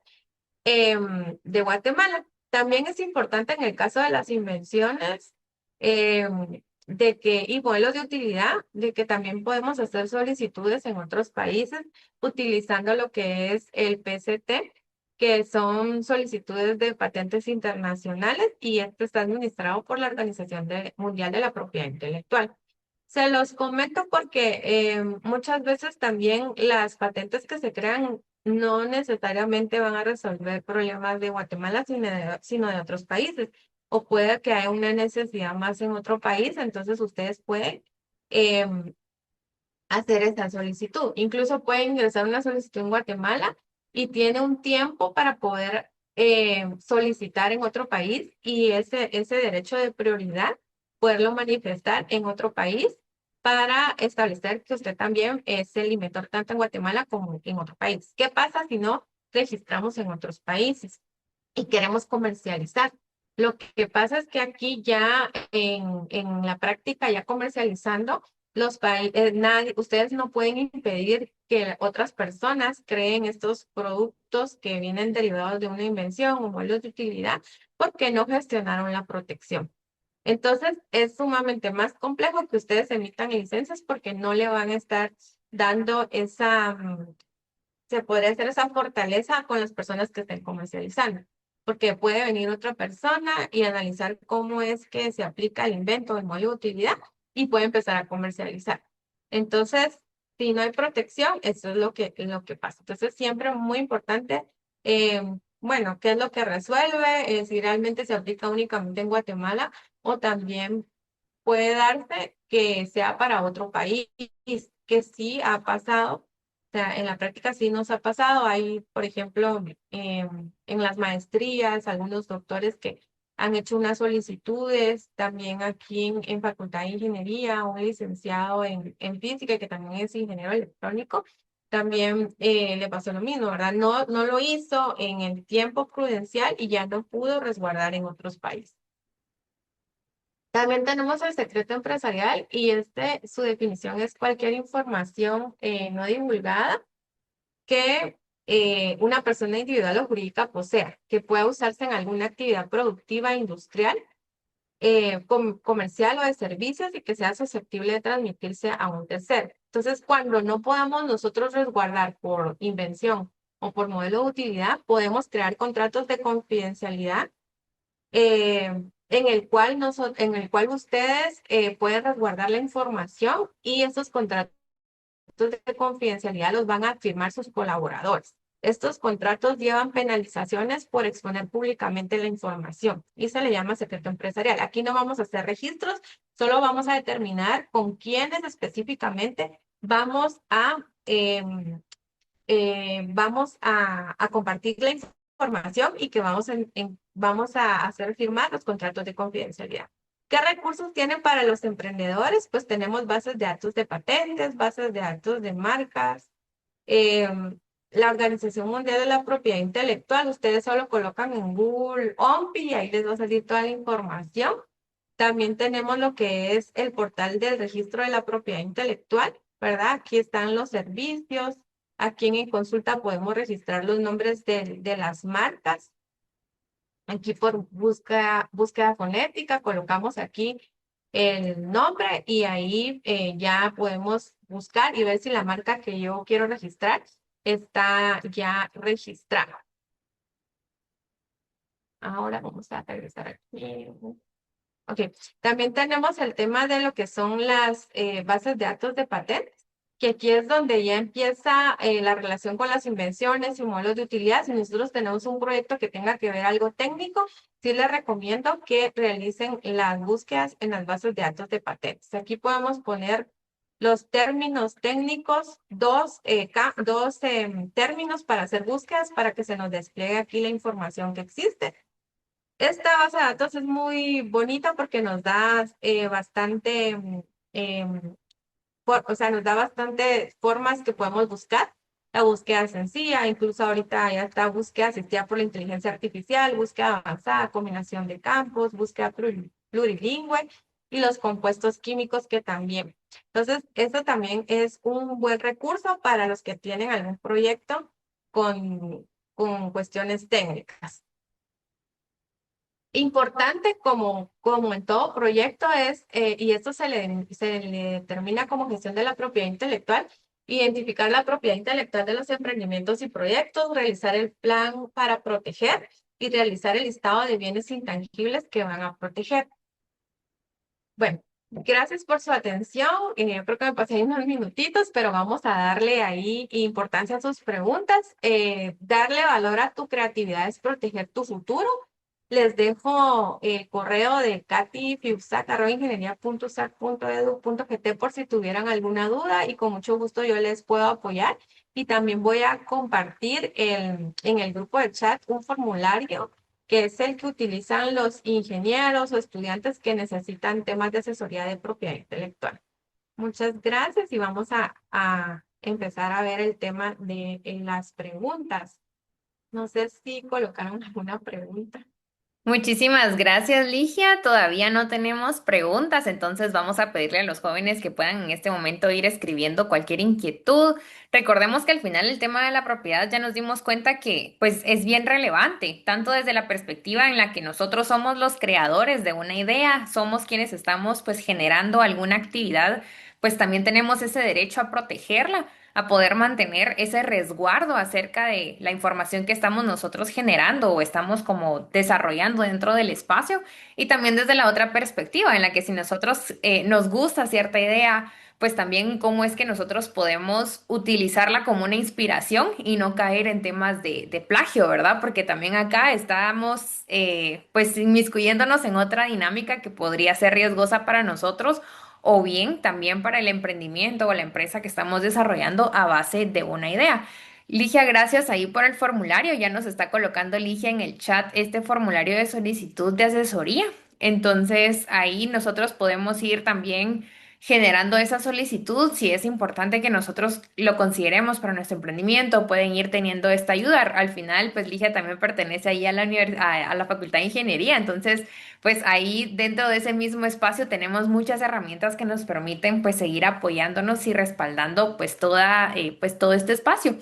de Guatemala. También es importante en el caso de las invenciones y modelos de utilidad, de que también podemos hacer solicitudes en otros países utilizando lo que es el PCT, que son solicitudes de patentes internacionales y esto está administrado por la Organización Mundial de la Propiedad Intelectual. Se los comento porque muchas veces también las patentes que se crean no necesariamente van a resolver problemas de Guatemala, sino de otros países. O puede que haya una necesidad más en otro país, entonces ustedes pueden hacer esta solicitud. Incluso pueden ingresar una solicitud en Guatemala y tiene un tiempo para poder solicitar en otro país y ese derecho de prioridad, poderlo manifestar en otro país para establecer que usted también es el inventor tanto en Guatemala como en otro país. ¿Qué pasa si no registramos en otros países y queremos comercializar? Lo que pasa es que aquí ya en la práctica, ya comercializando, ustedes no pueden impedir que otras personas creen estos productos que vienen derivados de una invención o modelos de utilidad porque no gestionaron la protección. Entonces, es sumamente más complejo que ustedes emitan licencias porque no le van a estar dando se podría hacer esa fortaleza con las personas que estén comercializando, porque puede venir otra persona y analizar cómo es que se aplica el invento o el modelo de utilidad y puede empezar a comercializar. Entonces, si no hay protección, eso es lo que pasa. Entonces, siempre muy importante, eh, bueno, ¿qué es lo que resuelve? Si realmente se aplica únicamente en Guatemala o también puede darse que sea para otro país, que sí ha pasado. O sea, en la práctica sí nos ha pasado. Hay, por ejemplo, en las maestrías, algunos doctores que han hecho unas solicitudes, también aquí en Facultad de Ingeniería, un licenciado en física que también es ingeniero electrónico, también le pasó lo mismo, ¿verdad? No, no lo hizo en el tiempo prudencial y ya no pudo resguardar en otros países. También tenemos el secreto empresarial y su definición es cualquier información no divulgada que una persona individual o jurídica posea, que pueda usarse en alguna actividad productiva, industrial, comercial o de servicios y que sea susceptible de transmitirse a un tercero. Entonces, cuando no podamos nosotros resguardar por invención o por modelo de utilidad, podemos crear contratos de confidencialidad en el cual ustedes pueden resguardar la información y esos contratos de confidencialidad los van a firmar sus colaboradores. Estos contratos llevan penalizaciones por exponer públicamente la información y se le llama secreto empresarial. Aquí no vamos a hacer registros, solo vamos a determinar con quiénes específicamente vamos a compartir la información y que vamos a hacer firmar los contratos de confidencialidad. ¿Qué recursos tienen para los emprendedores? Pues tenemos bases de datos de patentes, bases de datos de marcas, eh, la Organización Mundial de la Propiedad Intelectual. Ustedes solo colocan en Google OMPI y ahí les va a salir toda la información. También tenemos lo que es el portal del registro de la propiedad intelectual, ¿verdad? Aquí están los servicios. Aquí en consulta podemos registrar los nombres de las marcas. Aquí por búsqueda fonética colocamos aquí el nombre y ahí ya podemos buscar y ver si la marca que yo quiero registrar está ya registrada. Ahora vamos a regresar aquí. Ok, también tenemos el tema de lo que son las bases de datos de patentes, que aquí es donde ya empieza la relación con las invenciones y modelos de utilidad. Si nosotros tenemos un proyecto que tenga que ver algo técnico, sí les recomiendo que realicen las búsquedas en las bases de datos de patentes. Aquí podemos poner los términos técnicos, dos términos para hacer búsquedas para que se nos despliegue aquí la información que existe. Esta base de datos es muy bonita porque nos da bastante, o sea, nos da bastante formas que podemos buscar. La búsqueda sencilla, incluso ahorita ya está búsqueda asistida por la inteligencia artificial, búsqueda avanzada, combinación de campos, búsqueda plurilingüe y los compuestos químicos que también. Entonces, esto también es un buen recurso para los que tienen algún proyecto con cuestiones técnicas. Importante como en todo proyecto y esto se le determina como gestión de la propiedad intelectual, identificar la propiedad intelectual de los emprendimientos y proyectos, realizar el plan para proteger y realizar el listado de bienes intangibles que van a proteger. Bueno, gracias por su atención. Creo que me pasé ahí unos minutitos, pero vamos a darle ahí importancia a sus preguntas. Darle valor a tu creatividad es proteger tu futuro. Les dejo el correo de katy.fiusac@ingeniería.usac.edu.gt por si tuvieran alguna duda y con mucho gusto yo les puedo apoyar. Y también voy a compartir en el grupo de chat un formulario que es el que utilizan los ingenieros o estudiantes que necesitan temas de asesoría de propiedad intelectual. Muchas gracias y vamos a empezar a ver el tema de las preguntas. No sé si colocaron alguna pregunta. Muchísimas gracias, Ligia. Todavía no tenemos preguntas, entonces vamos a pedirle a los jóvenes que puedan en este momento ir escribiendo cualquier inquietud. Recordemos que al final el tema de la propiedad ya nos dimos cuenta que pues es bien relevante, tanto desde la perspectiva en la que nosotros somos los creadores de una idea, somos quienes estamos pues generando alguna actividad, pues también tenemos ese derecho a protegerla, a poder mantener ese resguardo acerca de la información que estamos nosotros generando o estamos como desarrollando dentro del espacio, y también desde la otra perspectiva en la que si nosotros nos gusta cierta idea, pues también cómo es que nosotros podemos utilizarla como una inspiración y no caer en temas de plagio, ¿verdad? Porque también acá estamos pues inmiscuyéndonos en otra dinámica que podría ser riesgosa para nosotros o bien también para el emprendimiento o la empresa que estamos desarrollando a base de una idea. Ligia, gracias ahí por el formulario. Ya nos está colocando Ligia en el chat este formulario de solicitud de asesoría. Entonces ahí nosotros podemos ir también generando esa solicitud. Si es importante que nosotros lo consideremos para nuestro emprendimiento, pueden ir teniendo esta ayuda. Al final, pues Ligia también pertenece ahí a a la Facultad de Ingeniería. Entonces, pues ahí dentro de ese mismo espacio tenemos muchas herramientas que nos permiten pues seguir apoyándonos y respaldando pues pues todo este espacio.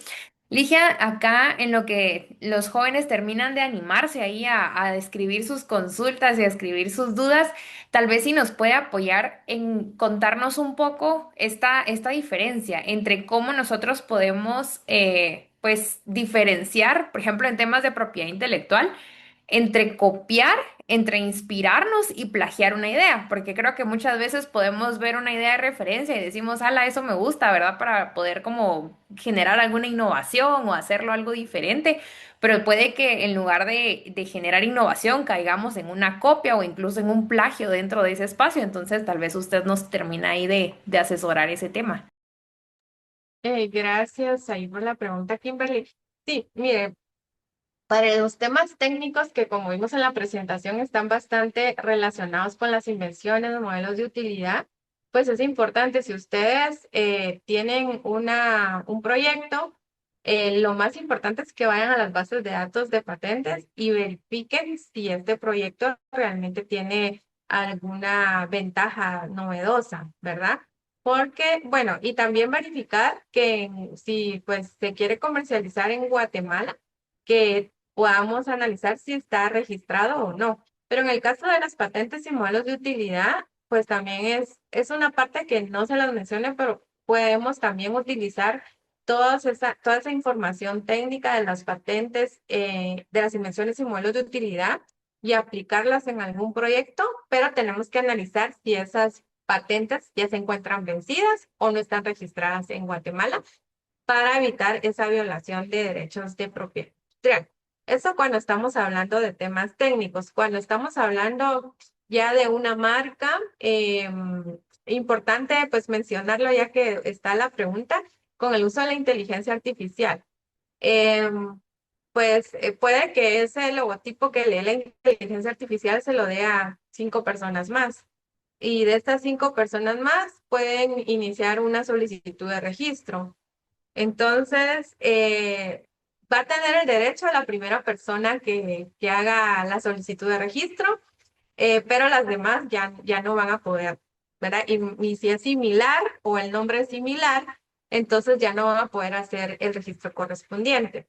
Ligia, acá en lo que los jóvenes terminan de animarse ahí a escribir sus consultas y a escribir sus dudas, tal vez si nos puede apoyar en contarnos un poco esta diferencia entre cómo nosotros podemos pues diferenciar, por ejemplo, en temas de propiedad intelectual entre copiar, entre inspirarnos y plagiar una idea, porque creo que muchas veces podemos ver una idea de referencia y decimos, ala, eso me gusta, ¿verdad? Para poder como generar alguna innovación o hacerlo algo diferente, pero puede que en lugar de generar innovación caigamos en una copia o incluso en un plagio dentro de ese espacio, entonces tal vez usted nos termina ahí de asesorar ese tema. Gracias ahí por la pregunta, Kimberly. Sí, mire, para los temas técnicos que como vimos en la presentación están bastante relacionados con las invenciones, modelos de utilidad, pues es importante si ustedes tienen un proyecto, lo más importante es que vayan a las bases de datos de patentes y verifiquen si este proyecto realmente tiene alguna ventaja novedosa, ¿verdad? Porque, bueno, y también verificar que si pues se quiere comercializar en Guatemala, que podamos analizar si está registrado o no. Pero en el caso de las patentes y modelos de utilidad, pues también es una parte que no se las menciona, pero podemos también utilizar toda esa información técnica de las patentes, de las invenciones y modelos de utilidad y aplicarlas en algún proyecto, pero tenemos que analizar si esas patentes ya se encuentran vencidas o no están registradas en Guatemala para evitar esa violación de derechos de propiedad industrial. Eso cuando estamos hablando de temas técnicos. Cuando estamos hablando ya de una marca, importante pues mencionarlo ya que está la pregunta, con el uso de la inteligencia artificial. Em, pues puede que ese logotipo que lee la inteligencia artificial se lo dé a 5 personas más. Y de estas 5 personas más pueden iniciar una solicitud de registro. Entonces, va a tener el derecho a la primera persona que haga la solicitud de registro, pero las demás ya no van a poder, ¿verdad? Y si es similar o el nombre es similar, entonces ya no van a poder hacer el registro correspondiente.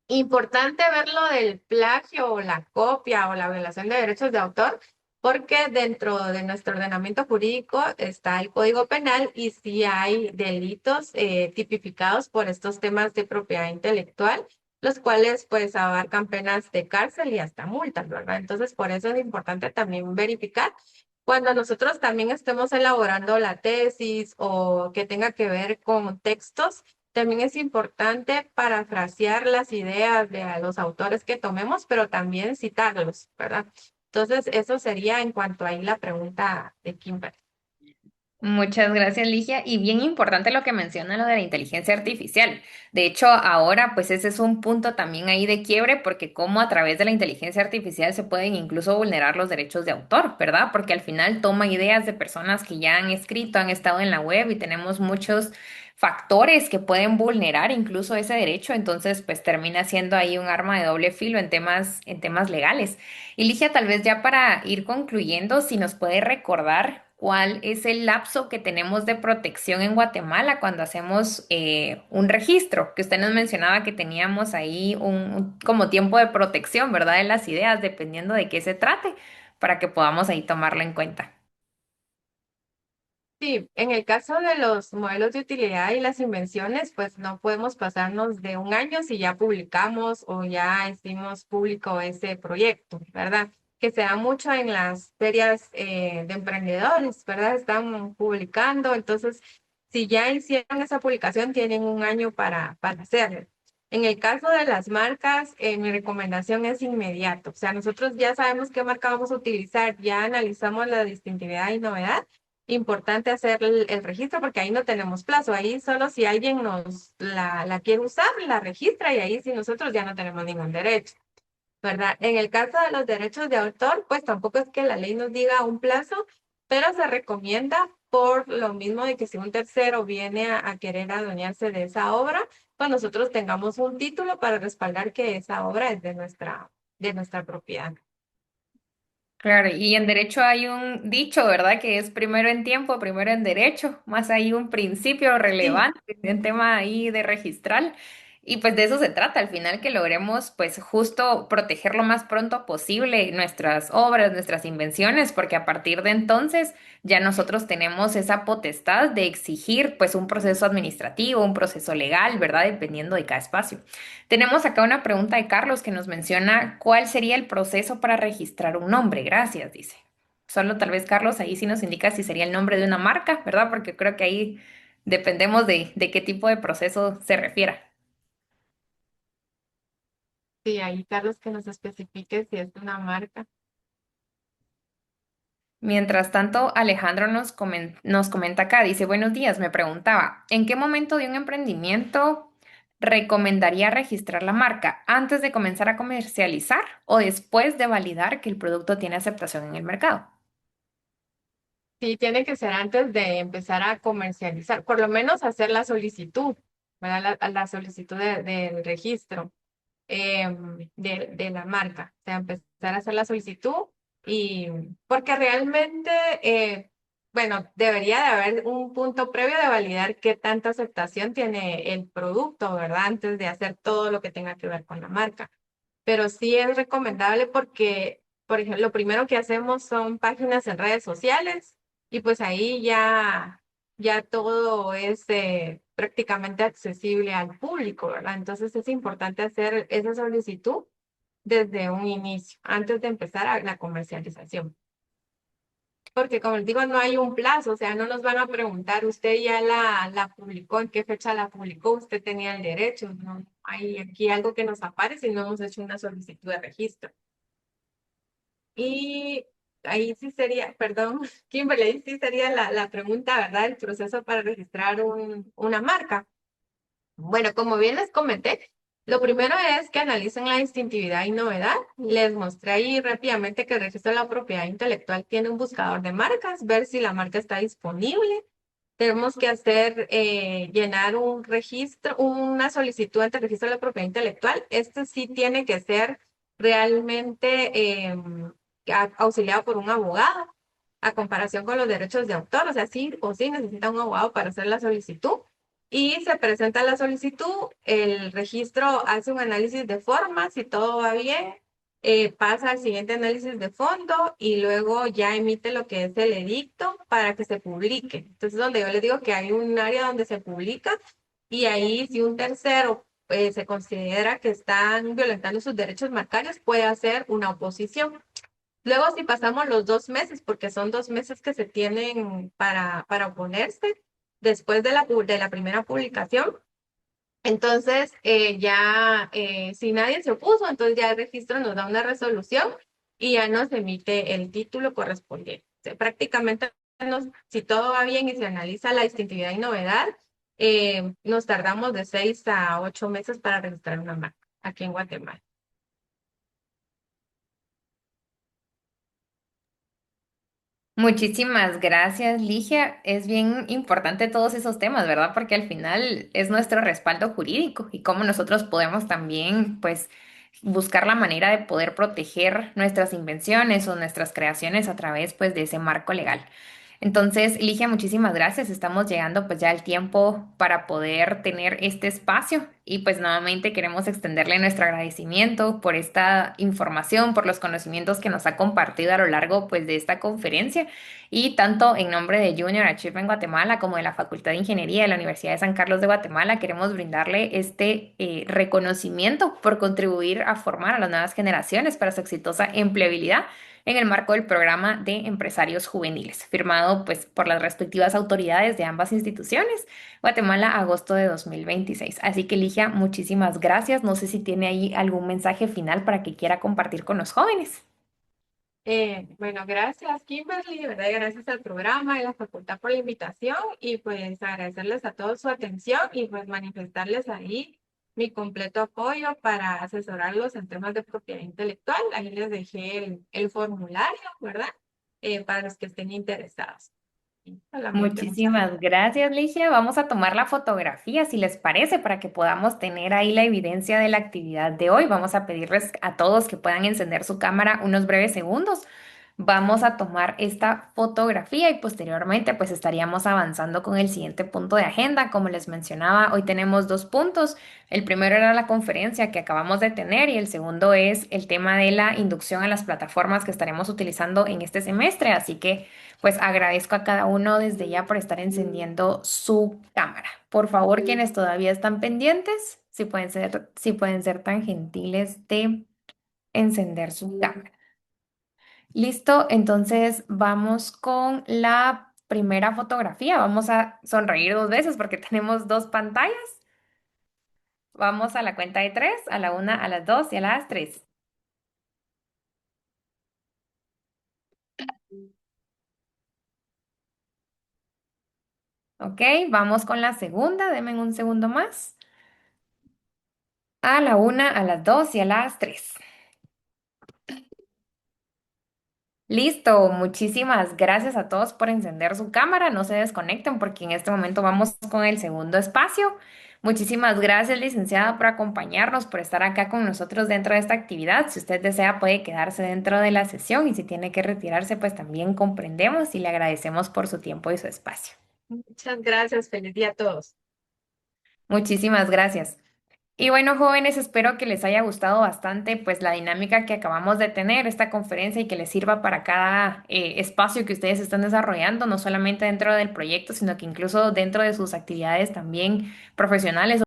Importante ver lo del plagio o la copia o la violación de derechos de autor, porque dentro de nuestro ordenamiento jurídico está el Código Penal y sí hay delitos tipificados por estos temas de propiedad intelectual, los cuales pues abarcan penas de cárcel y hasta multas, ¿verdad? Entonces, por eso es importante también verificar cuando nosotros también estemos elaborando la tesis o que tenga que ver con textos. También es importante parafrasear las ideas de a los autores que tomemos, pero también citarlos, ¿verdad? Entonces, eso sería en cuanto a ahí la pregunta de Kimber. Muchas gracias, Ligia. Y bien importante lo que menciona lo de la inteligencia artificial. De hecho, ahora pues ese es un punto también ahí de quiebre porque cómo a través de la inteligencia artificial se pueden incluso vulnerar los derechos de autor, ¿verdad? Porque al final toma ideas de personas que ya han escrito, han estado en la web y tenemos muchos factores que pueden vulnerar incluso ese derecho. Entonces, pues termina siendo ahí un arma de doble filo en temas legales. Y Ligia, tal vez ya para ir concluyendo, si nos puede recordar cuál es el lapso que tenemos de protección en Guatemala cuando hacemos un registro, que usted nos mencionaba que teníamos ahí como tiempo de protección, ¿verdad? De las ideas, dependiendo de qué se trate, para que podamos ahí tomarlo en cuenta. Sí, en el caso de los modelos de utilidad y las invenciones, pues no podemos pasarnos de un año si ya publicamos o ya hicimos público ese proyecto, ¿verdad? Que se da mucho en las ferias de emprendedores, ¿verdad? Están publicando, entonces si ya hicieron esa publicación, tienen un año para hacerlo. En el caso de las marcas, mi recomendación es inmediato. O sea, nosotros ya sabemos qué marca vamos a utilizar, ya analizamos la distintividad y novedad. Importante hacer el registro porque ahí no tenemos plazo. Ahí solo si alguien nos la quiere usar, la registra y ahí sí nosotros ya no tenemos ningún derecho, ¿verdad? En el caso de los derechos de autor, pues tampoco es que la ley nos diga un plazo, pero se recomienda por lo mismo de que si un tercero viene a querer adueñarse de esa obra, pues nosotros tengamos un título para respaldar que esa obra es de nuestra propiedad. Claro, y en derecho hay un dicho, ¿verdad? Que es primero en tiempo, primero en derecho, más hay un principio Sí. relevante en tema ahí de registral. Y pues de eso se trata, al final que logremos pues justo proteger lo más pronto posible nuestras obras, nuestras invenciones, porque a partir de entonces ya nosotros tenemos esa potestad de exigir pues un proceso administrativo, un proceso legal, ¿verdad? Dependiendo de cada espacio. Tenemos acá una pregunta de Carlos que nos menciona cuál sería el proceso para registrar un nombre. Gracias, dice. Solo tal vez Carlos ahí sí nos indica si sería el nombre de una marca, ¿verdad? Porque creo que ahí dependemos de qué tipo de proceso se refiera. Sí, ahí Carlos que nos especifique si es una marca. Mientras tanto, Alejandro nos comenta acá, dice, buenos días, me preguntaba, ¿en qué momento de un emprendimiento recomendaría registrar la marca? ¿Antes de comenzar a comercializar o después de validar que el producto tiene aceptación en el mercado? Sí, tiene que ser antes de empezar a comercializar, por lo menos hacer la solicitud, ¿verdad? La solicitud del registro de la marca, o sea, empezar a hacer la solicitud y porque realmente, bueno, debería de haber un punto previo de validar qué tanta aceptación tiene el producto, ¿verdad? Antes de hacer todo lo que tenga que ver con la marca. Pero sí es recomendable porque, por ejemplo, lo primero que hacemos son páginas en redes sociales y pues ahí ya todo es prácticamente accesible al público, ¿verdad? Entonces es importante hacer esa solicitud desde un inicio, antes de empezar la comercialización. Porque como les digo, no hay un plazo, o sea, no nos van a preguntar, usted ya la publicó, en qué fecha la publicó, usted tenía el derecho, no hay aquí algo que nos aparece si no hemos hecho una solicitud de registro. Y ahí sí sería, perdón, Kimberly, ahí sí sería la pregunta, ¿verdad? El proceso para registrar una marca. Bueno, como bien les comenté, lo primero es que analicen la distintividad y novedad. Les mostré ahí rápidamente que el registro de la propiedad intelectual tiene un buscador de marcas, ver si la marca está disponible. Tenemos que hacer, llenar un registro, una solicitud ante el registro de la propiedad intelectual. Este sí tiene que ser realmente auxiliado por un abogado, a comparación con los derechos de autor. O sea, sí o sí necesita un abogado para hacer la solicitud. Y se presenta la solicitud, el registro hace un análisis de forma, si todo va bien, pasa al siguiente análisis de fondo y luego ya emite lo que es el edicto para que se publique. Entonces, donde yo les digo que hay un área donde se publica y ahí si un tercero se considera que están violentando sus derechos marcarios, puede hacer una oposición. Luego, si pasamos los 2 meses, porque son 2 meses que se tienen para oponerse después de la primera publicación, entonces, si nadie se opuso, entonces ya el registro nos da una resolución y ya nos emite el título correspondiente. O sea, prácticamente si todo va bien y se analiza la distintividad y novedad, nos tardamos de 6 a 8 meses para registrar una marca aquí en Guatemala. Muchísimas gracias, Ligia. Es bien importante todos esos temas, ¿verdad? Porque al final es nuestro respaldo jurídico y cómo nosotros podemos también, pues, buscar la manera de poder proteger nuestras invenciones o nuestras creaciones a través, pues, de ese marco legal. Entonces, Ligia, muchísimas gracias. Estamos llegando pues ya al tiempo para poder tener este espacio y pues nuevamente queremos extenderle nuestro agradecimiento por esta información, por los conocimientos que nos ha compartido a lo largo pues de esta conferencia y tanto en nombre de Junior Achievement Guatemala como de la Facultad de Ingeniería de la Universidad de San Carlos de Guatemala queremos brindarle este reconocimiento por contribuir a formar a las nuevas generaciones para su exitosa empleabilidad en el marco del programa de empresarios juveniles, firmado pues por las respectivas autoridades de ambas instituciones, Guatemala, agosto de 2026. Así que, Ligia, muchísimas gracias. No sé si tiene ahí algún mensaje final para que quiera compartir con los jóvenes. Bueno, gracias Kimberly, ¿verdad? Gracias al programa y la facultad por la invitación y pues agradecerles a todos su atención y pues manifestarles ahí mi completo apoyo para asesorarlos en temas de propiedad intelectual. Ahí les dejé el formulario, ¿verdad? Para los que estén interesados. Y solamente muchas gracias. Muchísimas gracias, Ligia. Vamos a tomar la fotografía, si les parece, para que podamos tener ahí la evidencia de la actividad de hoy. Vamos a pedirles a todos que puedan encender su cámara unos breves segundos. Vamos a tomar esta fotografía y posteriormente pues estaríamos avanzando con el siguiente punto de agenda. Como les mencionaba, hoy tenemos dos puntos. El primero era la conferencia que acabamos de tener y el segundo es el tema de la inducción a las plataformas que estaremos utilizando en este semestre. Así que pues agradezco a cada uno desde ya por estar encendiendo su cámara. Por favor, quienes todavía están pendientes, si pueden ser tan gentiles de encender su cámara. Listo, entonces vamos con la primera fotografía. Vamos a sonreír dos veces porque tenemos dos pantallas. Vamos a la cuenta de tres, a la una, a las dos y a las tres. Ok, vamos con la segunda. Denme un segundo más. A la una, a las dos y a las tres. Listo, muchísimas gracias a todos por encender su cámara. No se desconecten porque en este momento vamos con el segundo espacio. Muchísimas gracias, licenciada, por acompañarnos, por estar acá con nosotros dentro de esta actividad. Si usted desea, puede quedarse dentro de la sesión y si tiene que retirarse, pues también comprendemos y le agradecemos por su tiempo y su espacio. Muchas gracias. Feliz día a todos. Muchísimas gracias. Y bueno, jóvenes, espero que les haya gustado bastante pues la dinámica que acabamos de tener, esta conferencia y que les sirva para cada espacio que ustedes están desarrollando, no solamente dentro del proyecto, sino que incluso dentro de sus actividades también profesionales